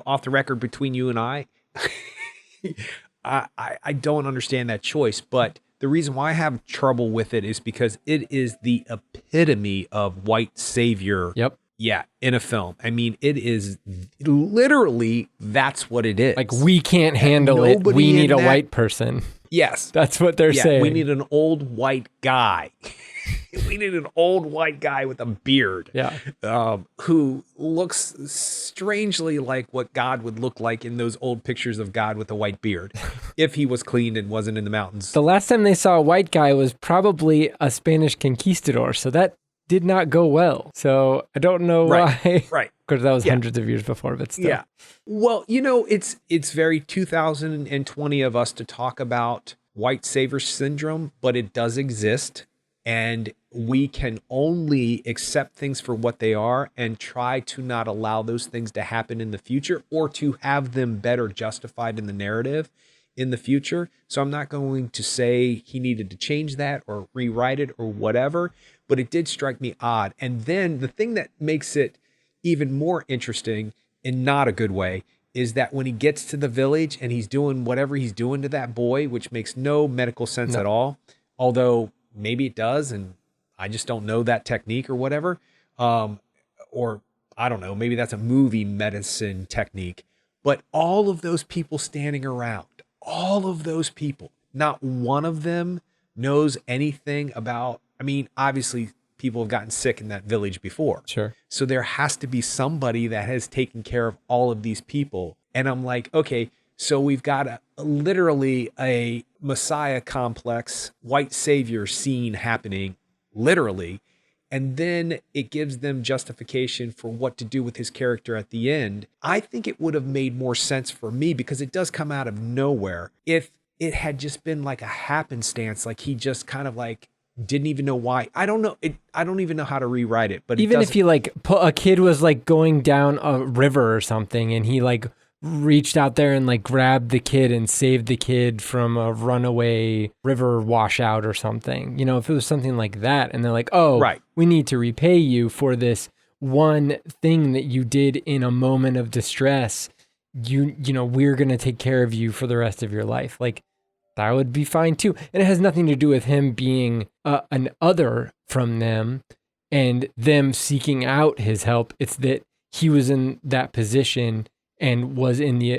off the record between you and I, I don't understand that choice. But the reason why I have trouble with it is because it is the epitome of white savior. Yep. Yeah, in a film. I mean, it is literally, that's what it is. Like, we can't handle it. We need a white person. Yes. That's what they're saying. We need an old white guy. We need an old white guy with a beard. Yeah. Who looks strangely like what God would look like in those old pictures of God with a white beard, if he was clean and wasn't in the mountains. The last time they saw a white guy was probably a Spanish conquistador. So that did not go well. So I don't know why. Right. Because that was hundreds of years before, but still. Yeah. Well, it's very 2020 of us to talk about white savior syndrome, but it does exist. And we can only accept things for what they are and try to not allow those things to happen in the future, or to have them better justified in the narrative in the future. So I'm not going to say he needed to change that or rewrite it or whatever, but it did strike me odd. And then the thing that makes it even more interesting, in not a good way, is that when he gets to the village and he's doing whatever he's doing to that boy, which makes no medical sense at all, although maybe it does, and I just don't know that technique or whatever. Or I don't know, maybe that's a movie medicine technique. But all of those people standing around, all of those people, not one of them knows anything about, I mean, obviously people have gotten sick in that village before. Sure. So there has to be somebody that has taken care of all of these people. And I'm like, okay, so we've got literally a Messiah complex, white savior scene happening, literally. And then it gives them justification for what to do with his character at the end. I think it would have made more sense for me, because it does come out of nowhere, if it had just been like a happenstance, like he just kind of like didn't even know why. I don't know. I don't even know how to rewrite it. But even if you like a kid was like going down a river or something, and he like reached out there and like grabbed the kid and saved the kid from a runaway river washout or something, if it was something like that, and they're like, oh, right, we need to repay you for this one thing that you did in a moment of distress, we're going to take care of you for the rest of your life. Like, that would be fine too. And it has nothing to do with him being an other from them and them seeking out his help. It's that he was in that position and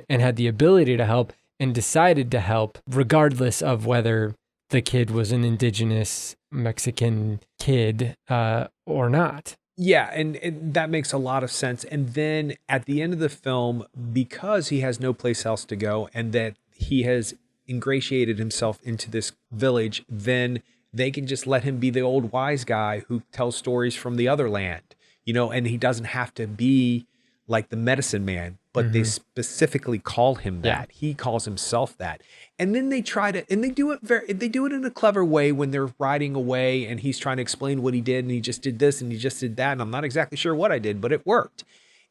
had the ability to help and decided to help, regardless of whether the kid was an indigenous Mexican kid or not. Yeah, and that makes a lot of sense. And then at the end of the film, because he has no place else to go, and that he has ingratiated himself into this village, then they can just let him be the old wise guy who tells stories from the other land, and he doesn't have to be like the medicine man, but they specifically call him that. Yeah. He calls himself that. And then they try to, and they do it in a clever way when they're riding away and he's trying to explain what he did, and he just did this and he just did that, and I'm not exactly sure what I did, but it worked.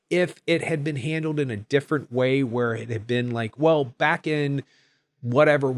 If it had been handled in a different way, where it had been like, well, back in the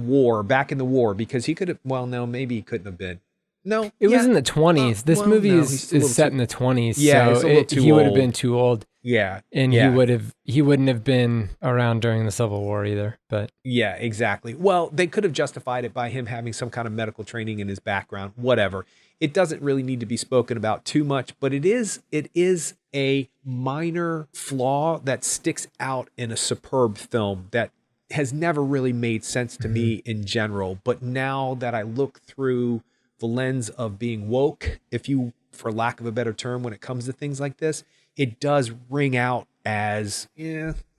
war, because he could have, well, no, maybe he couldn't have been. No, it was in the 20s. This movie is set in the 20s. Yeah, so he would have been too old. Yeah, and he wouldn't have been around during the Civil War either. But yeah, exactly. Well, they could have justified it by him having some kind of medical training in his background. Whatever. It doesn't really need to be spoken about too much, but it is a minor flaw that sticks out in a superb film that has never really made sense to me in general. But now that I look through the lens of being woke, for lack of a better term, when it comes to things like this, it does ring out as,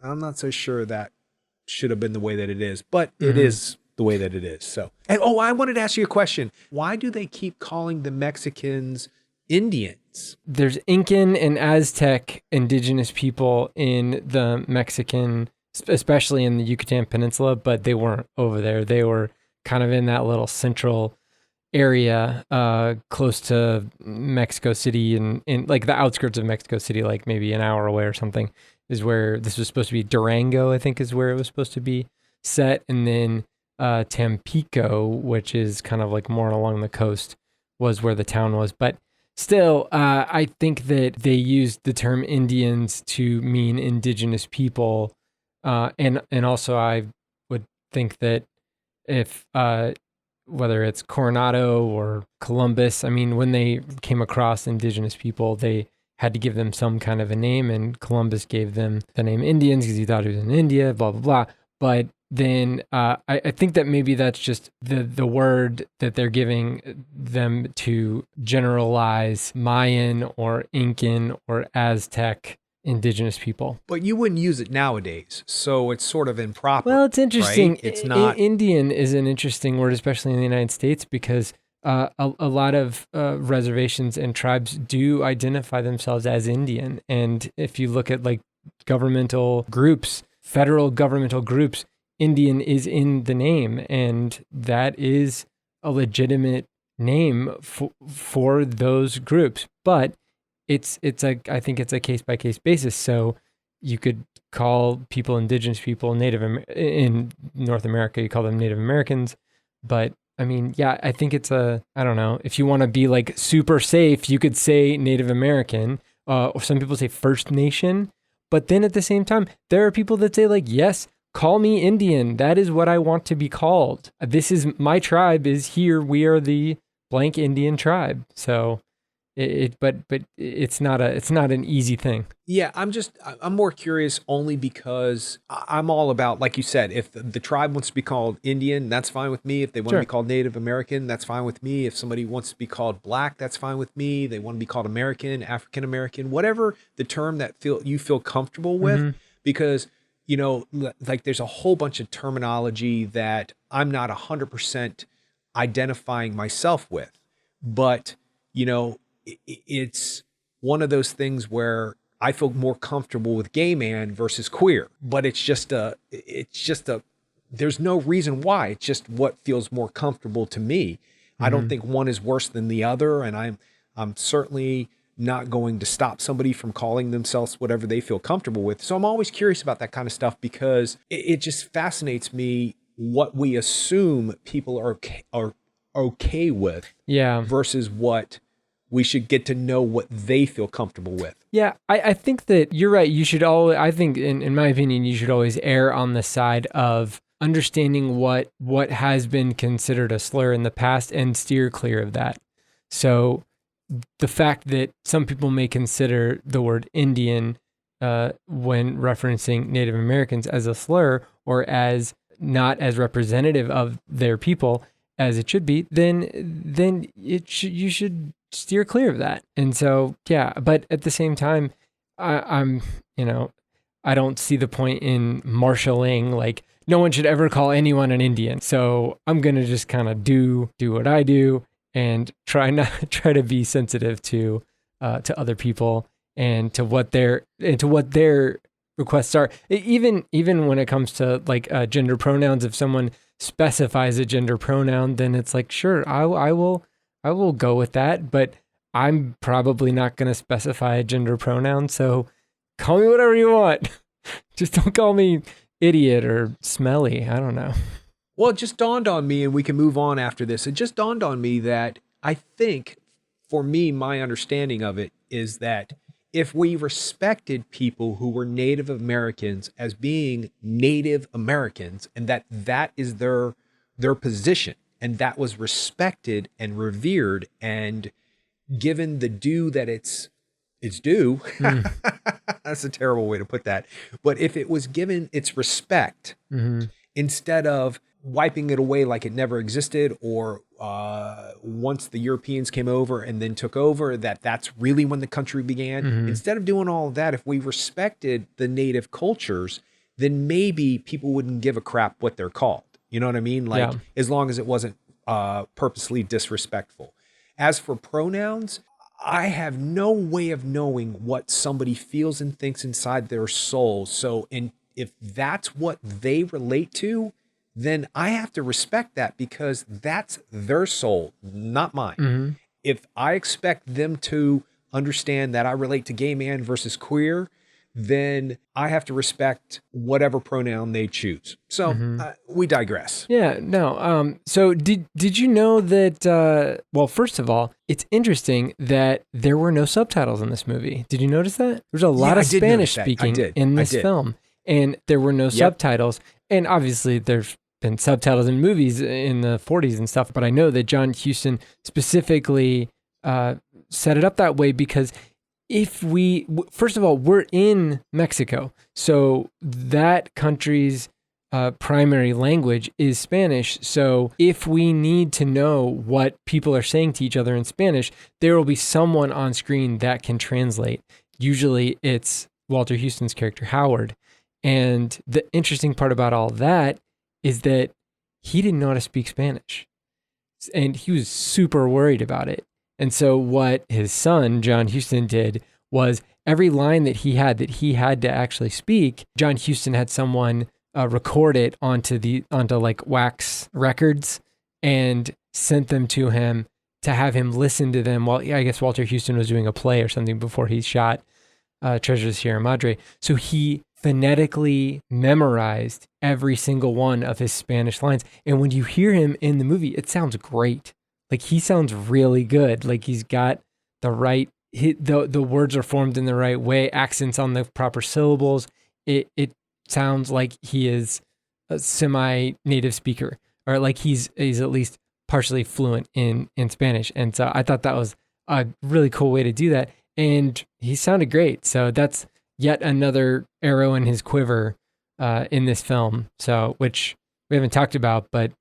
I'm not so sure that should have been the way that it is, but it is the way that it is. So, and I wanted to ask you a question. Why do they keep calling the Mexicans Indians? There's Incan and Aztec indigenous people in the Mexican, especially in the Yucatan Peninsula, but they weren't over there. They were kind of in that little central area close to Mexico City, and in like the outskirts of Mexico City, like maybe an hour away or something, is where this was supposed to be. Durango, I think, is where it was supposed to be set. And then Tampico, which is kind of like more along the coast, was where the town was. But Still, I think that they used the term Indians to mean indigenous people, and also I would think that if whether it's Coronado or Columbus, I mean, when they came across indigenous people, they had to give them some kind of a name, and Columbus gave them the name Indians because he thought it was in India, blah blah blah. But then I think that maybe that's just the word that they're giving them to generalize Mayan or Incan or Aztec indigenous people. But you wouldn't use it nowadays, so it's sort of improper. Well, it's interesting. Right? It's not. Indian is an interesting word, especially in the United States, because a lot of reservations and tribes do identify themselves as Indian. And if you look at like governmental groups, federal governmental groups, Indian is in the name, and that is a legitimate name for those groups. But I think it's a case by case basis. So you could call people indigenous people in North America, you call them Native Americans. But I mean, yeah, I think I don't know, if you want to be like super safe, you could say Native American, or some people say First Nation. But then at the same time, there are people that say like, yes, call me Indian. That is what I want to be called. This is my tribe is here. We are the blank Indian tribe. So but it's not an easy thing. Yeah, I'm more curious only because I'm all about, like you said, if the tribe wants to be called Indian, that's fine with me. If they want to be called Native American, that's fine with me. If somebody wants to be called Black, that's fine with me. They want to be called American, African American, whatever the term that you feel comfortable with, because like there's a whole bunch of terminology that I'm not 100% identifying myself with, but it's one of those things where I feel more comfortable with gay man versus queer, but it's just there's no reason why. It's just what feels more comfortable to me. I don't think one is worse than the other. And I'm certainly not going to stop somebody from calling themselves whatever they feel comfortable with. So I'm always curious about that kind of stuff because it just fascinates me what we assume people are okay with versus what we should get to know what they feel comfortable with. Yeah, I think that you're right. You should always, I think in my opinion, you should always err on the side of understanding what has been considered a slur in the past and steer clear of that. So the fact that some people may consider the word Indian when referencing Native Americans as a slur or as not as representative of their people as it should be, then you should steer clear of that. And so, yeah, but at the same time, I don't see the point in marshaling, like no one should ever call anyone an Indian. So I'm going to just kind of do what I do and try to be sensitive to other people and to what their requests are. Even when it comes to like gender pronouns, if someone specifies a gender pronoun, then it's like, sure, I will go with that, but I'm probably not going to specify a gender pronoun. So call me whatever you want. Just don't call me idiot or smelly. I don't know. Well, it just dawned on me, and we can move on after this. It just dawned on me that I think, for me, my understanding of it is that if we respected people who were Native Americans as being Native Americans, and that is their position, and that was respected and revered and given the due that it's due. That's a terrible way to put that. But if it was given its respect, instead of wiping it away like it never existed, or once the Europeans came over and then took over, that's really when the country began. Instead of doing all of that, if we respected the native cultures, then maybe people wouldn't give a crap what they're called. You know what I mean? Like, as long as it wasn't purposely disrespectful. As for pronouns, I have no way of knowing what somebody feels and thinks inside their soul. So, if that's what they relate to, then I have to respect that because that's their soul, not mine. If I expect them to understand that I relate to gay man versus queer, then I have to respect whatever pronoun they choose. So we digress. Yeah, no. So did you know that? Well, first of all, it's interesting that there were no subtitles in this movie. Did you notice that? There's a lot of Spanish speaking in this film, and there were no subtitles. And obviously, there's been subtitles in movies in the 40s and stuff. But I know that John Huston specifically set it up that way because first of all, we're in Mexico, so that country's primary language is Spanish. So if we need to know what people are saying to each other in Spanish, there will be someone on screen that can translate. Usually it's Walter Houston's character, Howard. And the interesting part about all that is that he didn't know how to speak Spanish. And he was super worried about it. And so what his son, John Huston, did was every line that he had to actually speak, John Huston had someone record it onto like wax records and sent them to him to have him listen to them while I guess Walter Houston was doing a play or something before he shot Treasures of Sierra Madre. So he phonetically memorized every single one of his Spanish lines. And when you hear him in the movie, it sounds great. Like he sounds really good. Like he's got the right, the words are formed in the right way, accents on the proper syllables. It sounds like he is a semi-native speaker, or like he's at least partially fluent in Spanish. And so I thought that was a really cool way to do that. And he sounded great. So that's yet another arrow in his quiver in this film. So, which we haven't talked about, but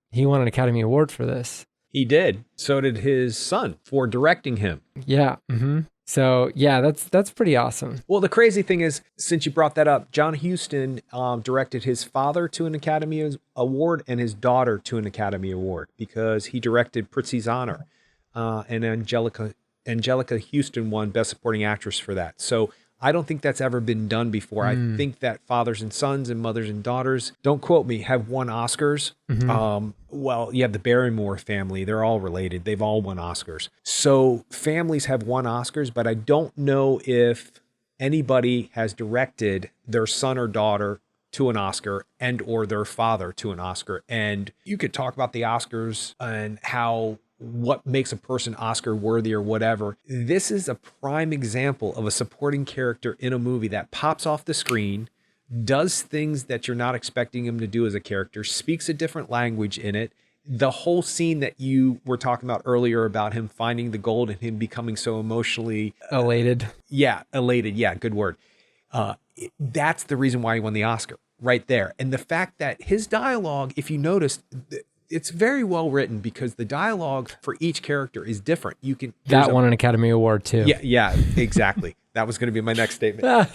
he won an Academy Award for this. He did. So did his son for directing him. Yeah. Mm-hmm. So yeah, that's pretty awesome. Well, the crazy thing is, since you brought that up, John Huston directed his father to an Academy Award and his daughter to an Academy Award because he directed Prizzi's Honor, and Angelica Houston won Best Supporting Actress for that. So I don't think that's ever been done before. I think that fathers and sons and mothers and daughters, don't quote me, have won Oscars. Well, you have the Barrymore family. They're all related. They've all won Oscars. So families have won Oscars, but I don't know if anybody has directed their son or daughter to an Oscar and or their father to an Oscar. And you could talk about the Oscars and what makes a person Oscar worthy or whatever. This is a prime example of a supporting character in a movie that pops off the screen, does things that you're not expecting him to do as a character, speaks a different language in it. The whole scene that you were talking about earlier about him finding the gold and him becoming so emotionally elated. Elated. Yeah, good word. That's the reason why he won the Oscar right there. And the fact that his dialogue, if you noticed, it's very well written because the dialogue for each character is different. That won an Academy Award too. Yeah, exactly. That was going to be my next statement.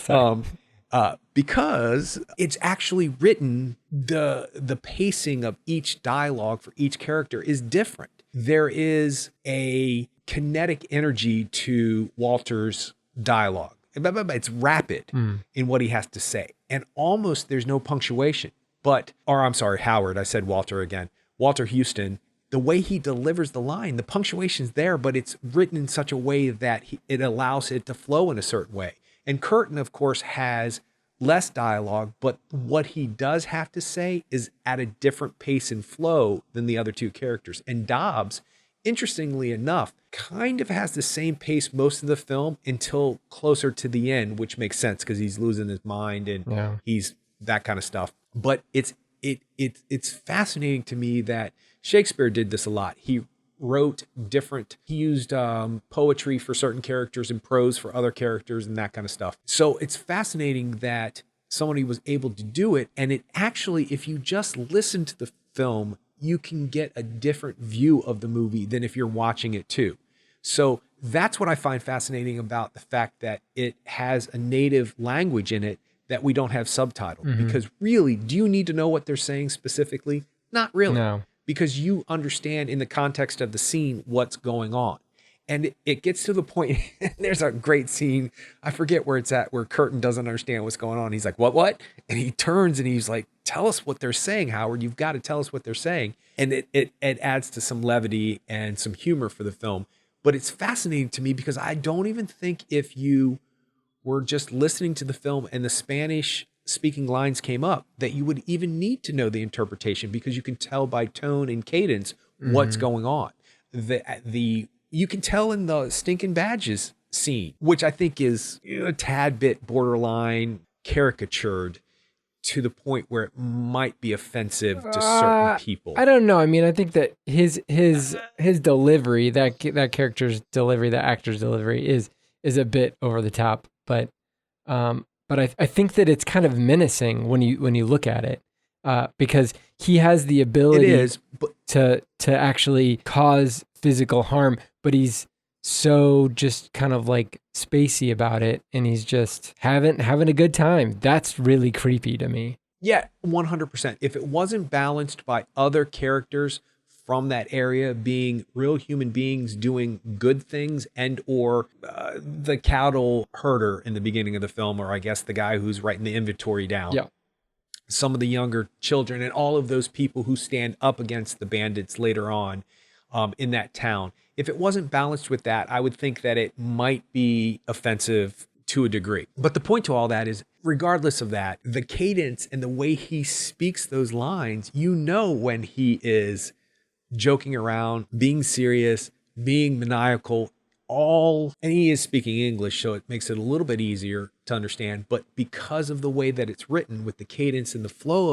Because it's actually written, the pacing of each dialogue for each character is different. There is a kinetic energy to Walter's dialogue. It's rapid in what he has to say. And almost there's no punctuation. Howard, I said Walter again. Walter Houston, the way he delivers the line, the punctuation's there, but it's written in such a way that it allows it to flow in a certain way. And Curtin, of course, has less dialogue, but what he does have to say is at a different pace and flow than the other two characters. And Dobbs, interestingly enough, kind of has the same pace most of the film until closer to the end, which makes sense because he's losing his mind and he's that kind of stuff. But it's fascinating to me that Shakespeare did this a lot. He wrote he used poetry for certain characters and prose for other characters and that kind of stuff. So it's fascinating that somebody was able to do it. And it actually, if you just listen to the film, you can get a different view of the movie than if you're watching it too. So that's what I find fascinating about the fact that it has a native language in it that we don't have subtitled. Because really, do you need to know what they're saying specifically? Not really. No. Because you understand in the context of the scene what's going on. And it gets to the point, there's a great scene, I forget where it's at, where Curtin doesn't understand what's going on. He's like, what? And he turns and he's like, tell us what they're saying, Howard. You've got to tell us what they're saying. And it adds to some levity and some humor for the film. But it's fascinating to me because I don't even think if you were just listening to the film and the Spanish speaking lines came up, that you would even need to know the interpretation, because you can tell by tone and cadence what's going on. You can tell in the stinking badges scene, which I think is a tad bit borderline caricatured to the point where it might be offensive to certain people. I don't know. I mean, I think that his delivery, that character's delivery, that actor's delivery is a bit over the top, but I think that it's kind of menacing when you look at it, because he has the ability to actually cause physical harm, but he's so just kind of like spacey about it, and he's just having a good time. That's really creepy to me. Yeah, 100%. If it wasn't balanced by other characters from that area being real human beings doing good things, and or the cattle herder in the beginning of the film, or I guess the guy who's writing the inventory down. Yeah. Some of the younger children and all of those people who stand up against the bandits later on in that town. If it wasn't balanced with that, I would think that it might be offensive to a degree. But the point to all that is, regardless of that, the cadence and the way he speaks those lines, you know when he is joking around, being serious, being maniacal, and he is speaking English, so it makes it a little bit easier to understand. But because of the way that it's written, with the cadence and the flow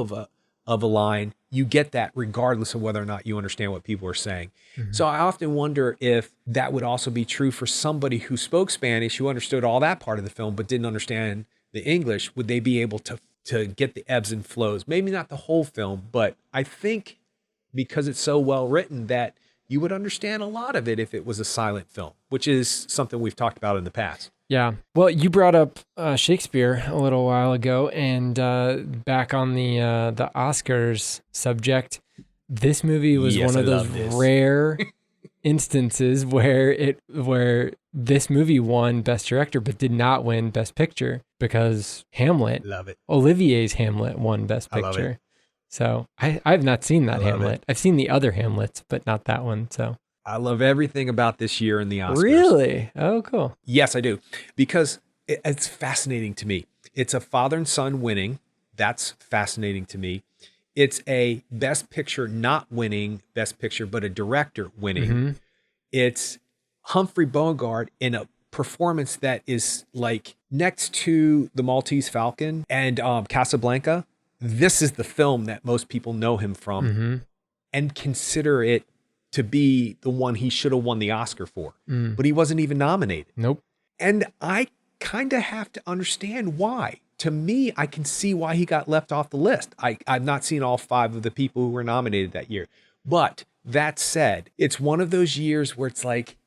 of a line, you get that regardless of whether or not you understand what people are saying. Mm-hmm. So I often wonder if that would also be true for somebody who spoke Spanish, who understood all that part of the film, but didn't understand the English. Would they be able to get the ebbs and flows? Maybe not the whole film, but I think because it's so well written that you would understand a lot of it if it was a silent film, which is something we've talked about in the past. Yeah. Well, you brought up Shakespeare a little while ago, and back on the Oscars subject, this movie was one of those rare instances where this movie won Best Director but did not win Best Picture, because Hamlet, love it. Olivier's Hamlet won Best Picture. So I've not seen that Hamlet. I've seen the other Hamlets, but not that one. So I love everything about this year in the Oscars. Really? Oh, cool. Yes, I do. Because it's fascinating to me. It's a father and son winning. That's fascinating to me. It's a Best Picture not winning Best Picture, but a director winning. Mm-hmm. It's Humphrey Bogart in a performance that is like next to The Maltese Falcon and Casablanca. This is the film that most people know him from and consider it to be the one he should have won the Oscar for, but he wasn't even nominated. Nope. And I kind of have to understand why. To me, I can see why he got left off the list. I've not seen all 5 of the people who were nominated that year. But that said, it's one of those years where it's like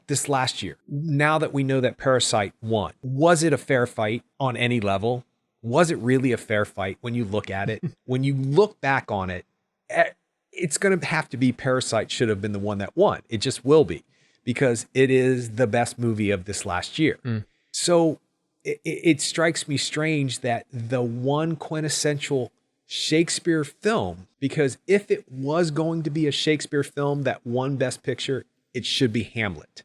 this last year. Now that we know that Parasite won, was it a fair fight on any level? Was it really a fair fight when you look at it? When you look back on it, it's going to have to be Parasite should have been the one that won. It just will be, because it is the best movie of this last year. So it strikes me strange that the one quintessential Shakespeare film, because if it was going to be a Shakespeare film that won Best Picture, it should be Hamlet.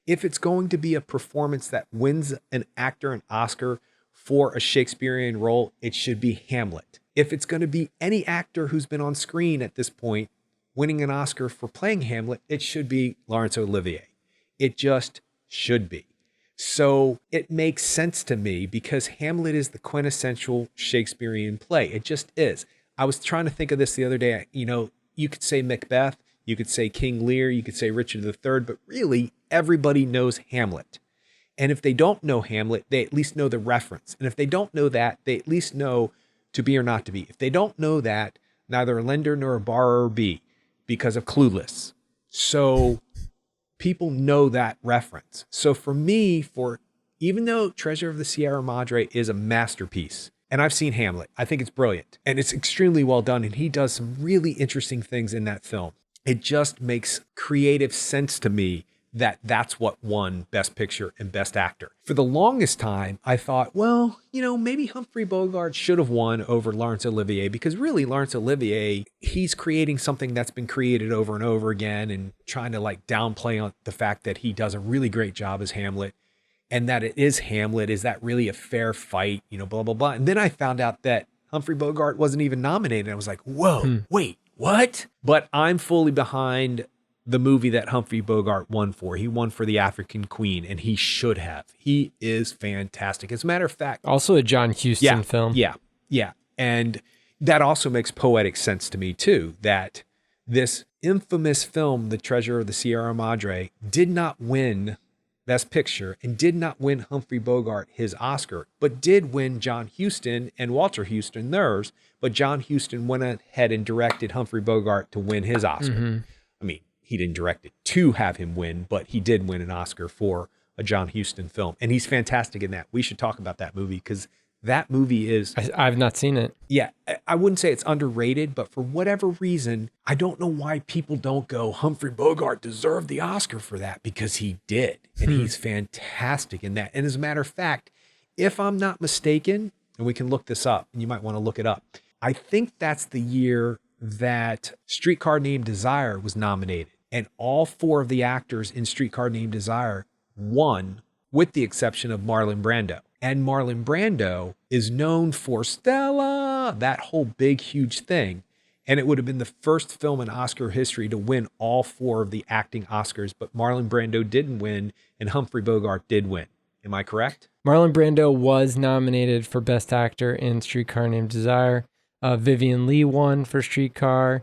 If it's going to be a performance that wins an actor an Oscar for a Shakespearean role, it should be Hamlet. If it's going to be any actor who's been on screen at this point winning an Oscar for playing Hamlet, it should be Laurence Olivier. It just should be. So it makes sense to me, because Hamlet is the quintessential Shakespearean play. It just is. I was trying to think of this the other day. You know, you could say Macbeth, you could say King Lear, you could say Richard III, but really everybody knows Hamlet. And if they don't know Hamlet, they at least know the reference. And if they don't know that, they at least know To Be or Not to Be. If they don't know that, neither a lender nor a borrower be, because of Clueless. So people know that reference. So for me, even though Treasure of the Sierra Madre is a masterpiece, and I've seen Hamlet, I think it's brilliant and it's extremely well done. And he does some really interesting things in that film. It just makes creative sense to me that that's what won Best Picture and Best Actor. For the longest time, I thought, well, maybe Humphrey Bogart should have won over Laurence Olivier, because really Laurence Olivier, he's creating something that's been created over and over again and trying to downplay on the fact that he does a really great job as Hamlet. and that it is Hamlet. Is that really a fair fight? You know, blah, blah, blah. And then I found out that Humphrey Bogart wasn't even nominated. I was like, whoa, wait, what? But I'm fully behind the movie that Humphrey Bogart won for. He won for The African Queen, and he should have. He is fantastic. As a matter of fact, Also a John Huston film. Yeah. And that also makes poetic sense to me too, that this infamous film, The Treasure of the Sierra Madre, did not win Best Picture and did not win Humphrey Bogart his Oscar, but did win John Huston and Walter Huston theirs. But John Huston went ahead and directed Humphrey Bogart to win his Oscar. I mean, he didn't direct it to have him win, but he did win an Oscar for a John Huston film. And he's fantastic in that. We should talk about that movie because that movie is... I've not seen it. Yeah, I wouldn't say it's underrated, but for whatever reason, I don't know why people don't go, Humphrey Bogart deserved the Oscar for that, because he did. And he's fantastic in that. And as a matter of fact, if I'm not mistaken, and we can look this up, and you might want to look it up, I think that's the year that Streetcar Named Desire was nominated. And all 4 of the actors in Streetcar Named Desire won, with the exception of Marlon Brando. And Marlon Brando is known for Stella, that whole big, huge thing. And it would have been the first film in Oscar history to win all 4 of the acting Oscars, but Marlon Brando didn't win, and Humphrey Bogart did win. Am I correct? Marlon Brando was nominated for Best Actor in Streetcar Named Desire. Vivian Leigh won for Streetcar.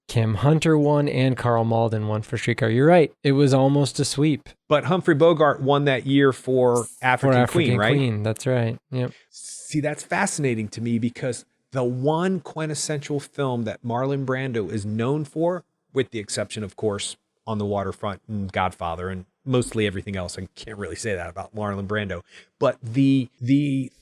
Kim Hunter won, and Carl Malden won for Streetcar. You're right. It was almost a sweep. But Humphrey Bogart won that year for African Queen, right? Queen, that's right. Yep. See, that's fascinating to me because the one quintessential film that Marlon Brando is known for, with the exception, of course, On the Waterfront and Godfather and mostly everything else. I can't really say that about Marlon Brando. But the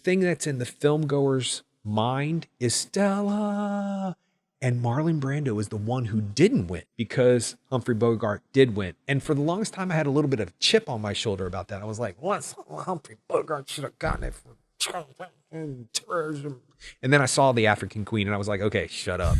thing that's in the film goer's mind is Stella. And Marlon Brando is the one who didn't win because Humphrey Bogart did win. And for the longest time, I had a little bit of a chip on my shoulder about that. I was like, what? Humphrey Bogart should have gotten it for terrorism. And then I saw The African Queen and I was like, okay, shut up.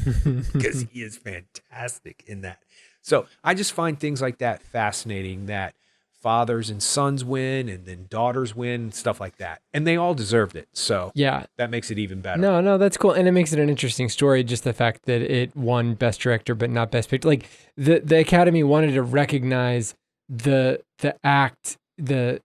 Because he is fantastic in that. So I just find things like that fascinating, that fathers and sons win and then daughters win, stuff like that. And they all deserved it. So yeah, that makes it even better. No, that's cool. And it makes it an interesting story, just the fact that it won Best Director, but not Best Picture. Like the Academy wanted to recognize the act, the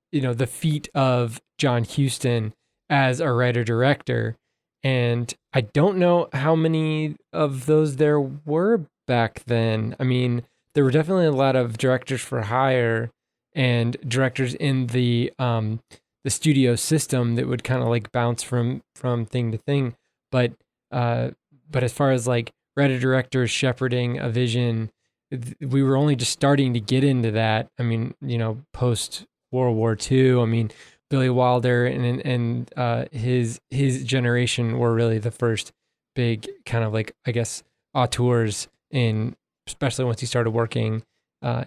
feat of John Huston as a writer-director. And I don't know how many of those there were back then. I mean, there were definitely a lot of directors for hire and directors in the studio system that would kind of like bounce from thing to thing. But as far as like writer directors shepherding a vision, we were only just starting to get into that. I mean, post World War II. I mean, Billy Wilder and his generation were really the first big kind of like, I guess, auteurs especially once he started working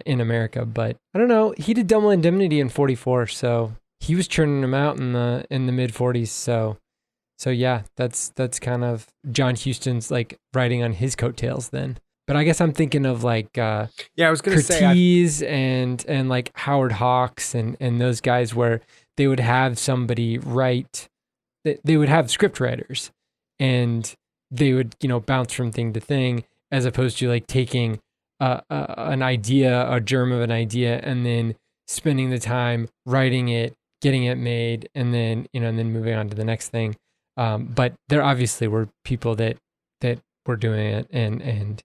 in America. But I don't know, he did Double Indemnity in 44, so he was churning them out in the mid 40s. So yeah, that's kind of John Huston's like riding on his coattails then. But I guess I'm thinking of like I was going to say Curtiz and like Howard Hawks and those guys, where they would have somebody write, they would have script writers and they would bounce from thing to thing, as opposed to like taking an idea, a germ of an idea, and then spending the time writing it, getting it made, and then and then moving on to the next thing. But there obviously were people that were doing it, and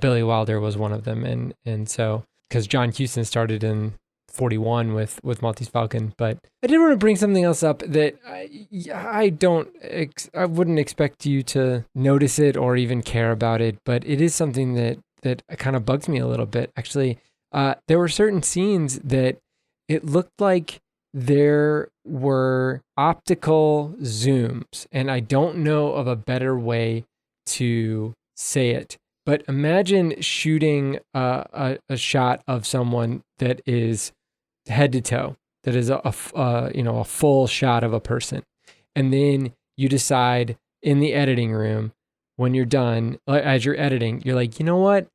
Billy Wilder was one of them, and so because John Huston started in 41 with Maltese Falcon. But I did want to bring something else up that I wouldn't expect you to notice it or even care about it, but it is something that kind of bugs me a little bit. Actually, there were certain scenes that it looked like there were optical zooms, and I don't know of a better way to say it. But imagine shooting a shot of someone that is head to toe, that is a full shot of a person, and then you decide in the editing room when you're done, as you're editing, you're like, you know what?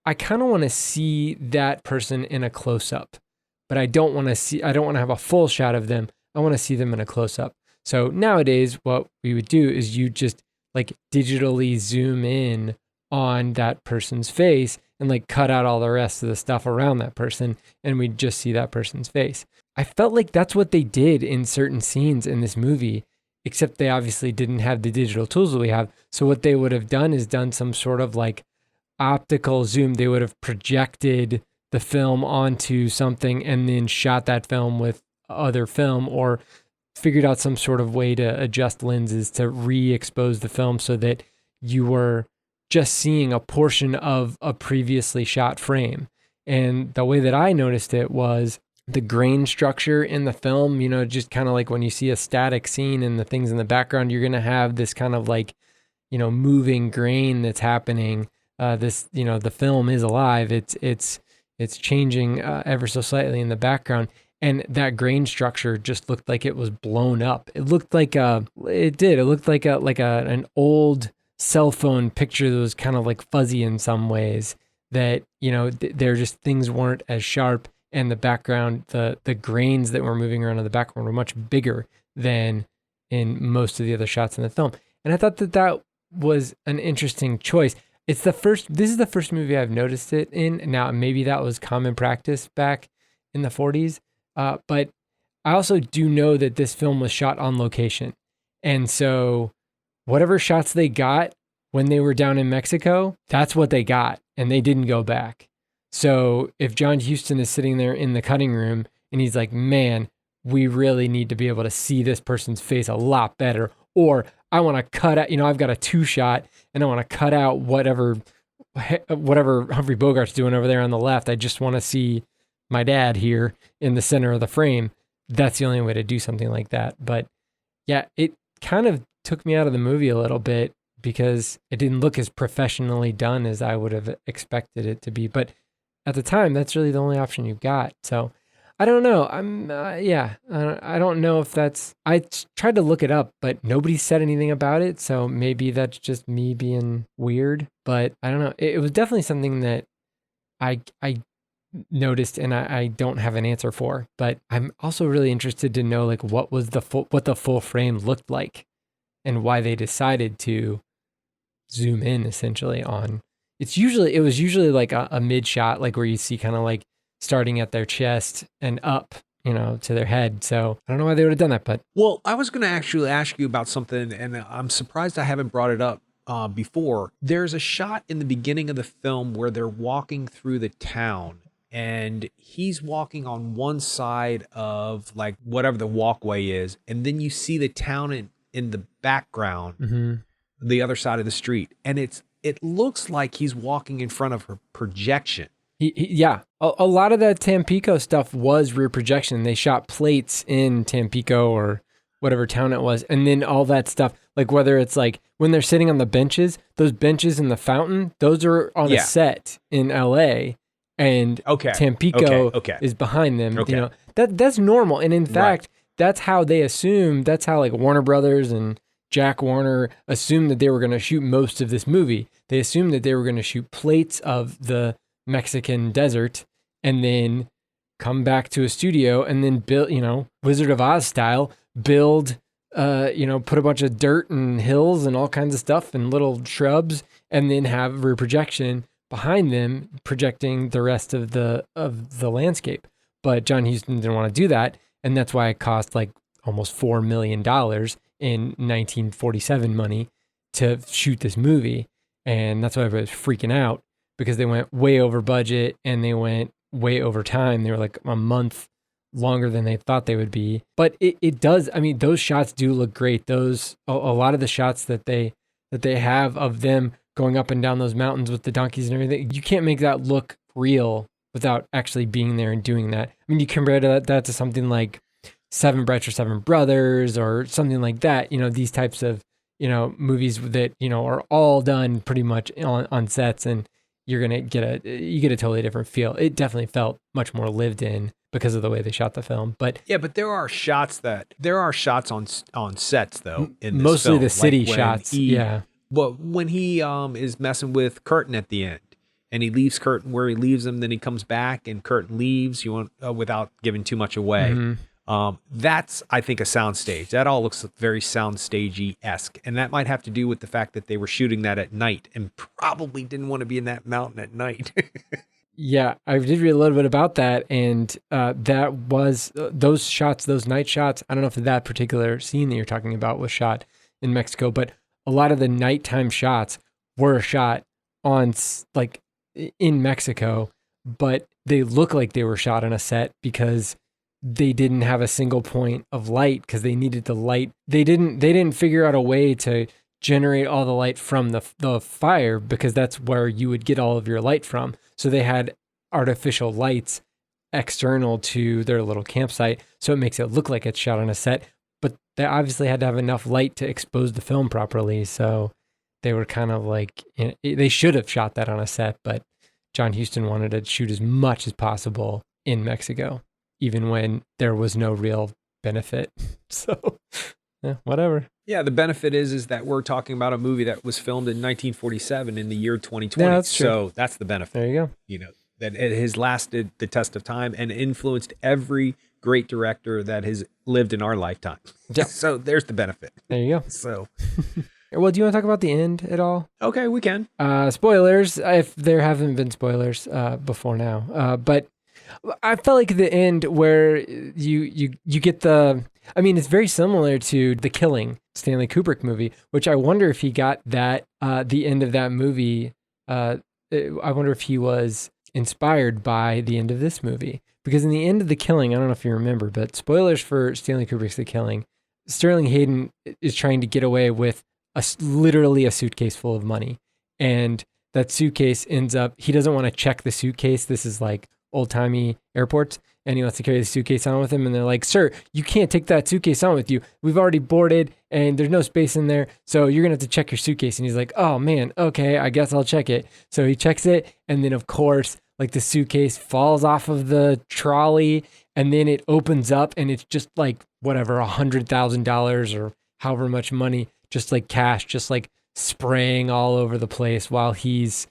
I kind of want to see that person in a close up. but I don't want to have a full shot of them. I want to see them in a close up. So nowadays, what we would do is you just like digitally zoom in on that person's face and like cut out all the rest of the stuff around that person, and we just see that person's face. I felt like that's what they did in certain scenes in this movie, except they obviously didn't have the digital tools that we have. So what they would have done is done some sort of like optical zoom. They would have projected the film onto something and then shot that film with other film, or figured out some sort of way to adjust lenses to re-expose the film so that you were just seeing a portion of a previously shot frame. And the way that I noticed it was the grain structure in the film, you know, just kind of like when you see a static scene and the things in the background, you're going to have this kind of like, you know, moving grain that's happening. This, you know, the film is alive. It's changing ever so slightly in the background. And that grain structure just looked like it was blown up. It looked like an old cell phone picture that was kind of like fuzzy in some ways, that, you know, they're just, things weren't as sharp, and the background, the grains that were moving around in the background were much bigger than in most of the other shots in the film. And I thought that was an interesting choice. This is the first movie I've noticed it in. Now, maybe that was common practice back in the 40s. But I also do know that this film was shot on location. And so whatever shots they got when they were down in Mexico, that's what they got. And they didn't go back. So if John Huston is sitting there in the cutting room and he's like, man, we really need to be able to see this person's face a lot better. Or I want to cut out, you know, I've got a 2-shot and I want to cut out whatever Humphrey Bogart's doing over there on the left. I just want to see my dad here in the center of the frame. That's the only way to do something like that. But yeah, it kind of took me out of the movie a little bit because it didn't look as professionally done as I would have expected it to be. But at the time, that's really the only option you've got. So I don't know. I don't know if that's, tried to look it up, but nobody said anything about it. So maybe that's just me being weird, but I don't know. It was definitely something that I noticed, and I don't have an answer for, but I'm also really interested to know like what the full frame looked like and why they decided to zoom in essentially on. It was usually like a mid shot, like where you see kind of like starting at their chest and up, you know, to their head. So I don't know why they would have done that, but. Well, I was going to actually ask you about something, and I'm surprised I haven't brought it up before. There's a shot in the beginning of the film where they're walking through the town, and he's walking on one side of like whatever the walkway is, and then you see the town in the background, the other side of the street, and it looks like he's walking in front of her projection. Yeah, a lot of that Tampico stuff was rear projection. They shot plates in Tampico or whatever town it was, and then all that stuff, like whether it's like when they're sitting on the benches, those benches in the fountain, those are on a set in LA. And Tampico is behind them. You know, that's normal. And in fact, that's how like Warner Brothers and Jack Warner assumed that they were going to shoot most of this movie. They assumed that they were going to shoot plates of the Mexican desert and then come back to a studio and then build, you know, Wizard of Oz style, build, put a bunch of dirt and hills and all kinds of stuff and little shrubs, and then have rear projection behind them projecting the rest of the landscape. But John Huston didn't want to do that, and that's why it cost like almost $4 million in 1947 money to shoot this movie. And that's why everybody was freaking out, because they went way over budget and they went way over time. They were like a month longer than they thought they would be. But it does, I mean, those shots do look great. Those a lot of the shots that they have of them going up and down those mountains with the donkeys and everything, you can't make that look real without actually being there and doing that. I mean, you compare that to something like Seven Brides for Seven Brothers or something like that, you know, these types of, you know, movies that, you know, are all done pretty much on sets, and you're going to get a totally different feel. It definitely felt much more lived in because of the way they shot the film. But yeah, but there are shots on sets though in this mostly film. the city shots. But when he is messing with Curtin at the end, and he leaves Curtin where he leaves him. Then he comes back and Curtin leaves. Without giving too much away. That's, I think, a soundstage. That all looks very soundstagey-esque. And that might have to do with the fact that they were shooting that at night and probably didn't want to be in that mountain at night. Yeah, I did read a little bit about that. And that was those shots, those night shots. I don't know if that particular scene that you're talking about was shot in Mexico, but a lot of the nighttime shots were shot on like in Mexico, but they look like they were shot on a set because they didn't have a single point of light because they needed the light. They didn't figure out a way to generate all the light from the fire because that's where you would get all of your light from. So they had artificial lights external to their little campsite. So it makes it look like it's shot on a set, but they obviously had to have enough light to expose the film properly. So they were kind of like, they should have shot that on a set, but John Huston wanted to shoot as much as possible in Mexico, even when there was no real benefit. So, yeah, whatever. Yeah, the benefit is that we're talking about a movie that was filmed in 1947 in the year 2020. Yeah, that's true. So that's the benefit. There you go. That it has lasted the test of time and influenced every great director that has lived in our lifetime. Yeah. So there's the benefit. There you go. So, well, do you want to talk about the end at all? okay, we can. Spoilers, if there haven't been spoilers before now. But I felt like the end where you get it's very similar to The Killing, Stanley Kubrick movie, which I wonder if he got that, the end of that movie. I wonder if he was inspired by the end of this movie. Because in the end of The Killing, I don't know if you remember, but spoilers for Stanley Kubrick's The Killing, Sterling Hayden is trying to get away with literally a suitcase full of money. And that suitcase ends up, he doesn't want to check the suitcase. This is like old-timey airports, and he wants to carry the suitcase on with him, and they're like, sir, you can't take that suitcase on with you. We've already boarded, and there's no space in there, so you're going to have to check your suitcase. And he's like, oh, man, okay, I guess I'll check it. So he checks it, and then, of course, like the suitcase falls off of the trolley, and then it opens up, and it's just like, whatever, $100,000 or however much money, just like cash, just like spraying all over the place while he's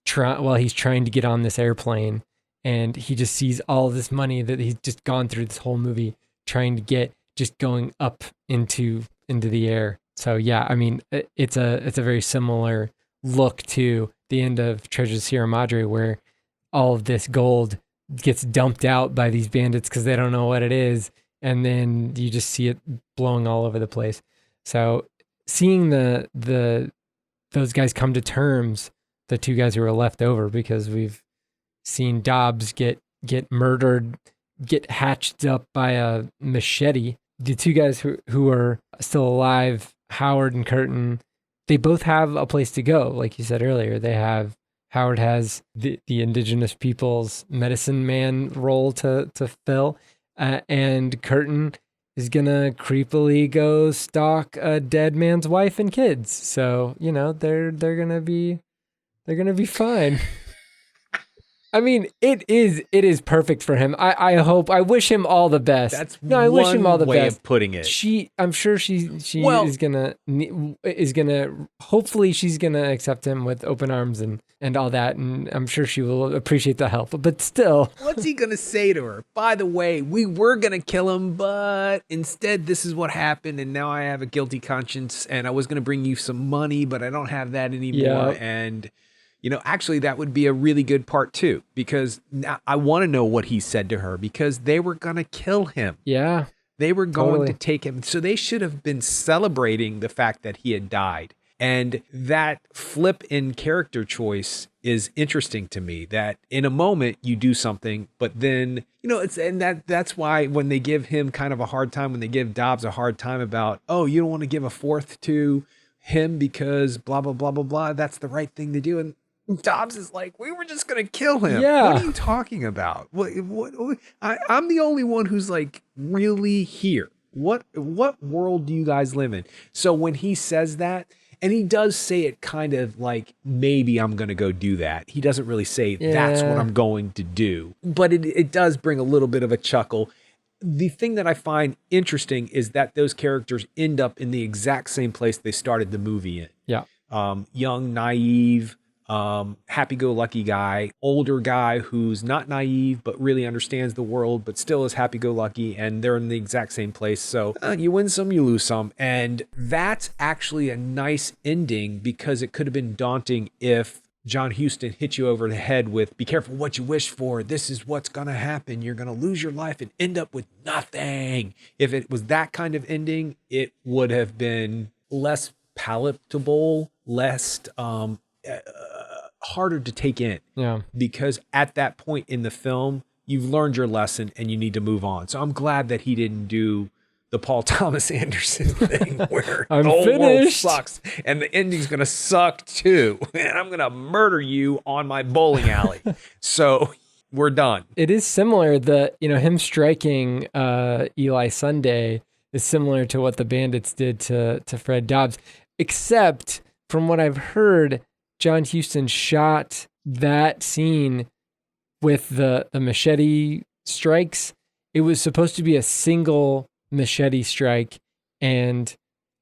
trying to get on this airplane. And he just sees all of this money that he's just gone through this whole movie trying to get, just going up into the air. So yeah, I mean, it's a very similar look to the end of Treasures of Sierra Madre, where all of this gold gets dumped out by these bandits because they don't know what it is, and then you just see it blowing all over the place. So seeing those guys come to terms, the two guys who were left over, because we've seen Dobbs get murdered, get hatched up by a machete. The two guys who are still alive, Howard and Curtin, they both have a place to go. Like you said earlier, Howard has the indigenous people's medicine man role to fill, and Curtin is gonna creepily go stalk a dead man's wife and kids. So they're gonna be fine. I mean, it is perfect for him. I wish him all the best. I wish him all the way best. of putting it. I'm sure she is gonna hopefully she's gonna accept him with open arms and all that, and I'm sure she will appreciate the help. But still, what's he gonna say to her? By the way, we were gonna kill him, but instead this is what happened, and now I have a guilty conscience, and I was gonna bring you some money, but I don't have that anymore, and. Actually, that would be a really good part too, because I want to know what he said to her, because they were going to kill him. Yeah. They were going to take him. So they should have been celebrating the fact that he had died. And that flip in character choice is interesting to me, that in a moment you do something, but then, that's why when they give him kind of a hard time, when they give Dobbs a hard time about, oh, you don't want to give a fourth to him because blah, blah, blah, blah, blah. That's the right thing to do. And Dobbs is like, we were just going to kill him. Yeah. What are you talking about? I'm the only one who's like really here. What world do you guys live in? So when he says that, and he does say it kind of like, maybe I'm going to go do that. He doesn't really say that's what I'm going to do, but it does bring a little bit of a chuckle. The thing that I find interesting is that those characters end up in the exact same place they started the movie in. Yeah. Young, naive, happy-go-lucky guy, older guy who's not naive but really understands the world but still is happy-go-lucky, and they're in the exact same place. So you win some, you lose some. And that's actually a nice ending, because it could have been daunting if John Huston hit you over the head with, be careful what you wish for. This is what's going to happen. You're going to lose your life and end up with nothing. If it was that kind of ending, it would have been less palatable, less harder to take in. Yeah. Because at that point in the film, you've learned your lesson and you need to move on. So I'm glad that he didn't do the Paul Thomas Anderson thing where I'm the whole world finished. sucks and the ending's going to suck too. And I'm going to murder you on my bowling alley. So we're done. It is similar. Him striking Eli Sunday is similar to what the Bandits did to Fred Dobbs, except from what I've heard, John Huston shot that scene with the machete strikes. It was supposed to be a single machete strike and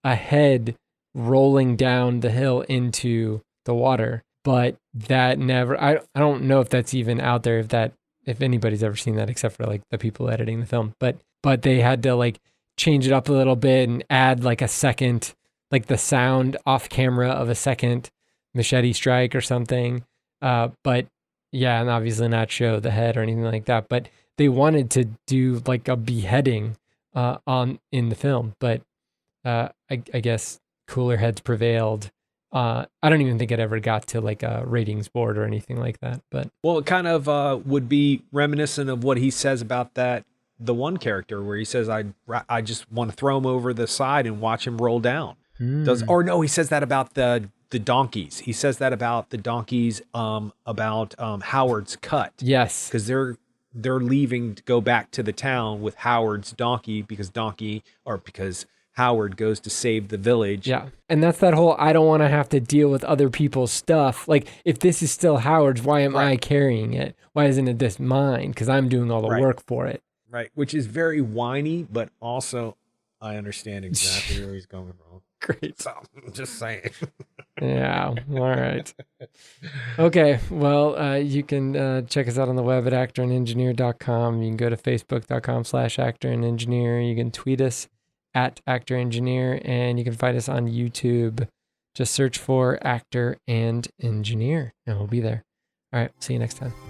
a head rolling down the hill into the water, but that never, I don't know if that's even out there, if anybody's ever seen that except for like the people editing the film, but they had to like change it up a little bit and add like a second, like the sound off camera of a second machete strike or something. But yeah, and obviously not show the head or anything like that, but they wanted to do like a beheading in the film, but I guess cooler heads prevailed. I don't even think it ever got to like a ratings board or anything like that. But well, it kind of would be reminiscent of what he says about the one character where he says, I just want to throw him over the side and watch him roll down. He says that about the donkeys. He says that about the donkeys, about Howard's cut. Yes, because they're leaving to go back to the town with Howard's donkey because Howard goes to save the village. Yeah. And that's that whole, I don't want to have to deal with other people's stuff. Like, if this is still Howard's, why am I carrying it? Why isn't it this mine? Because I'm doing all the work for it. Right. Which is very whiny, but also I understand exactly where he's going from. Great. So I'm just saying. Yeah. All right. Okay. Well, you can check us out on the web at actorandengineer.com. You can go to facebook.com/actorandengineer. You can tweet us at actorengineer, and you can find us on YouTube. Just search for Actor and Engineer, and we'll be there. All right. See you next time.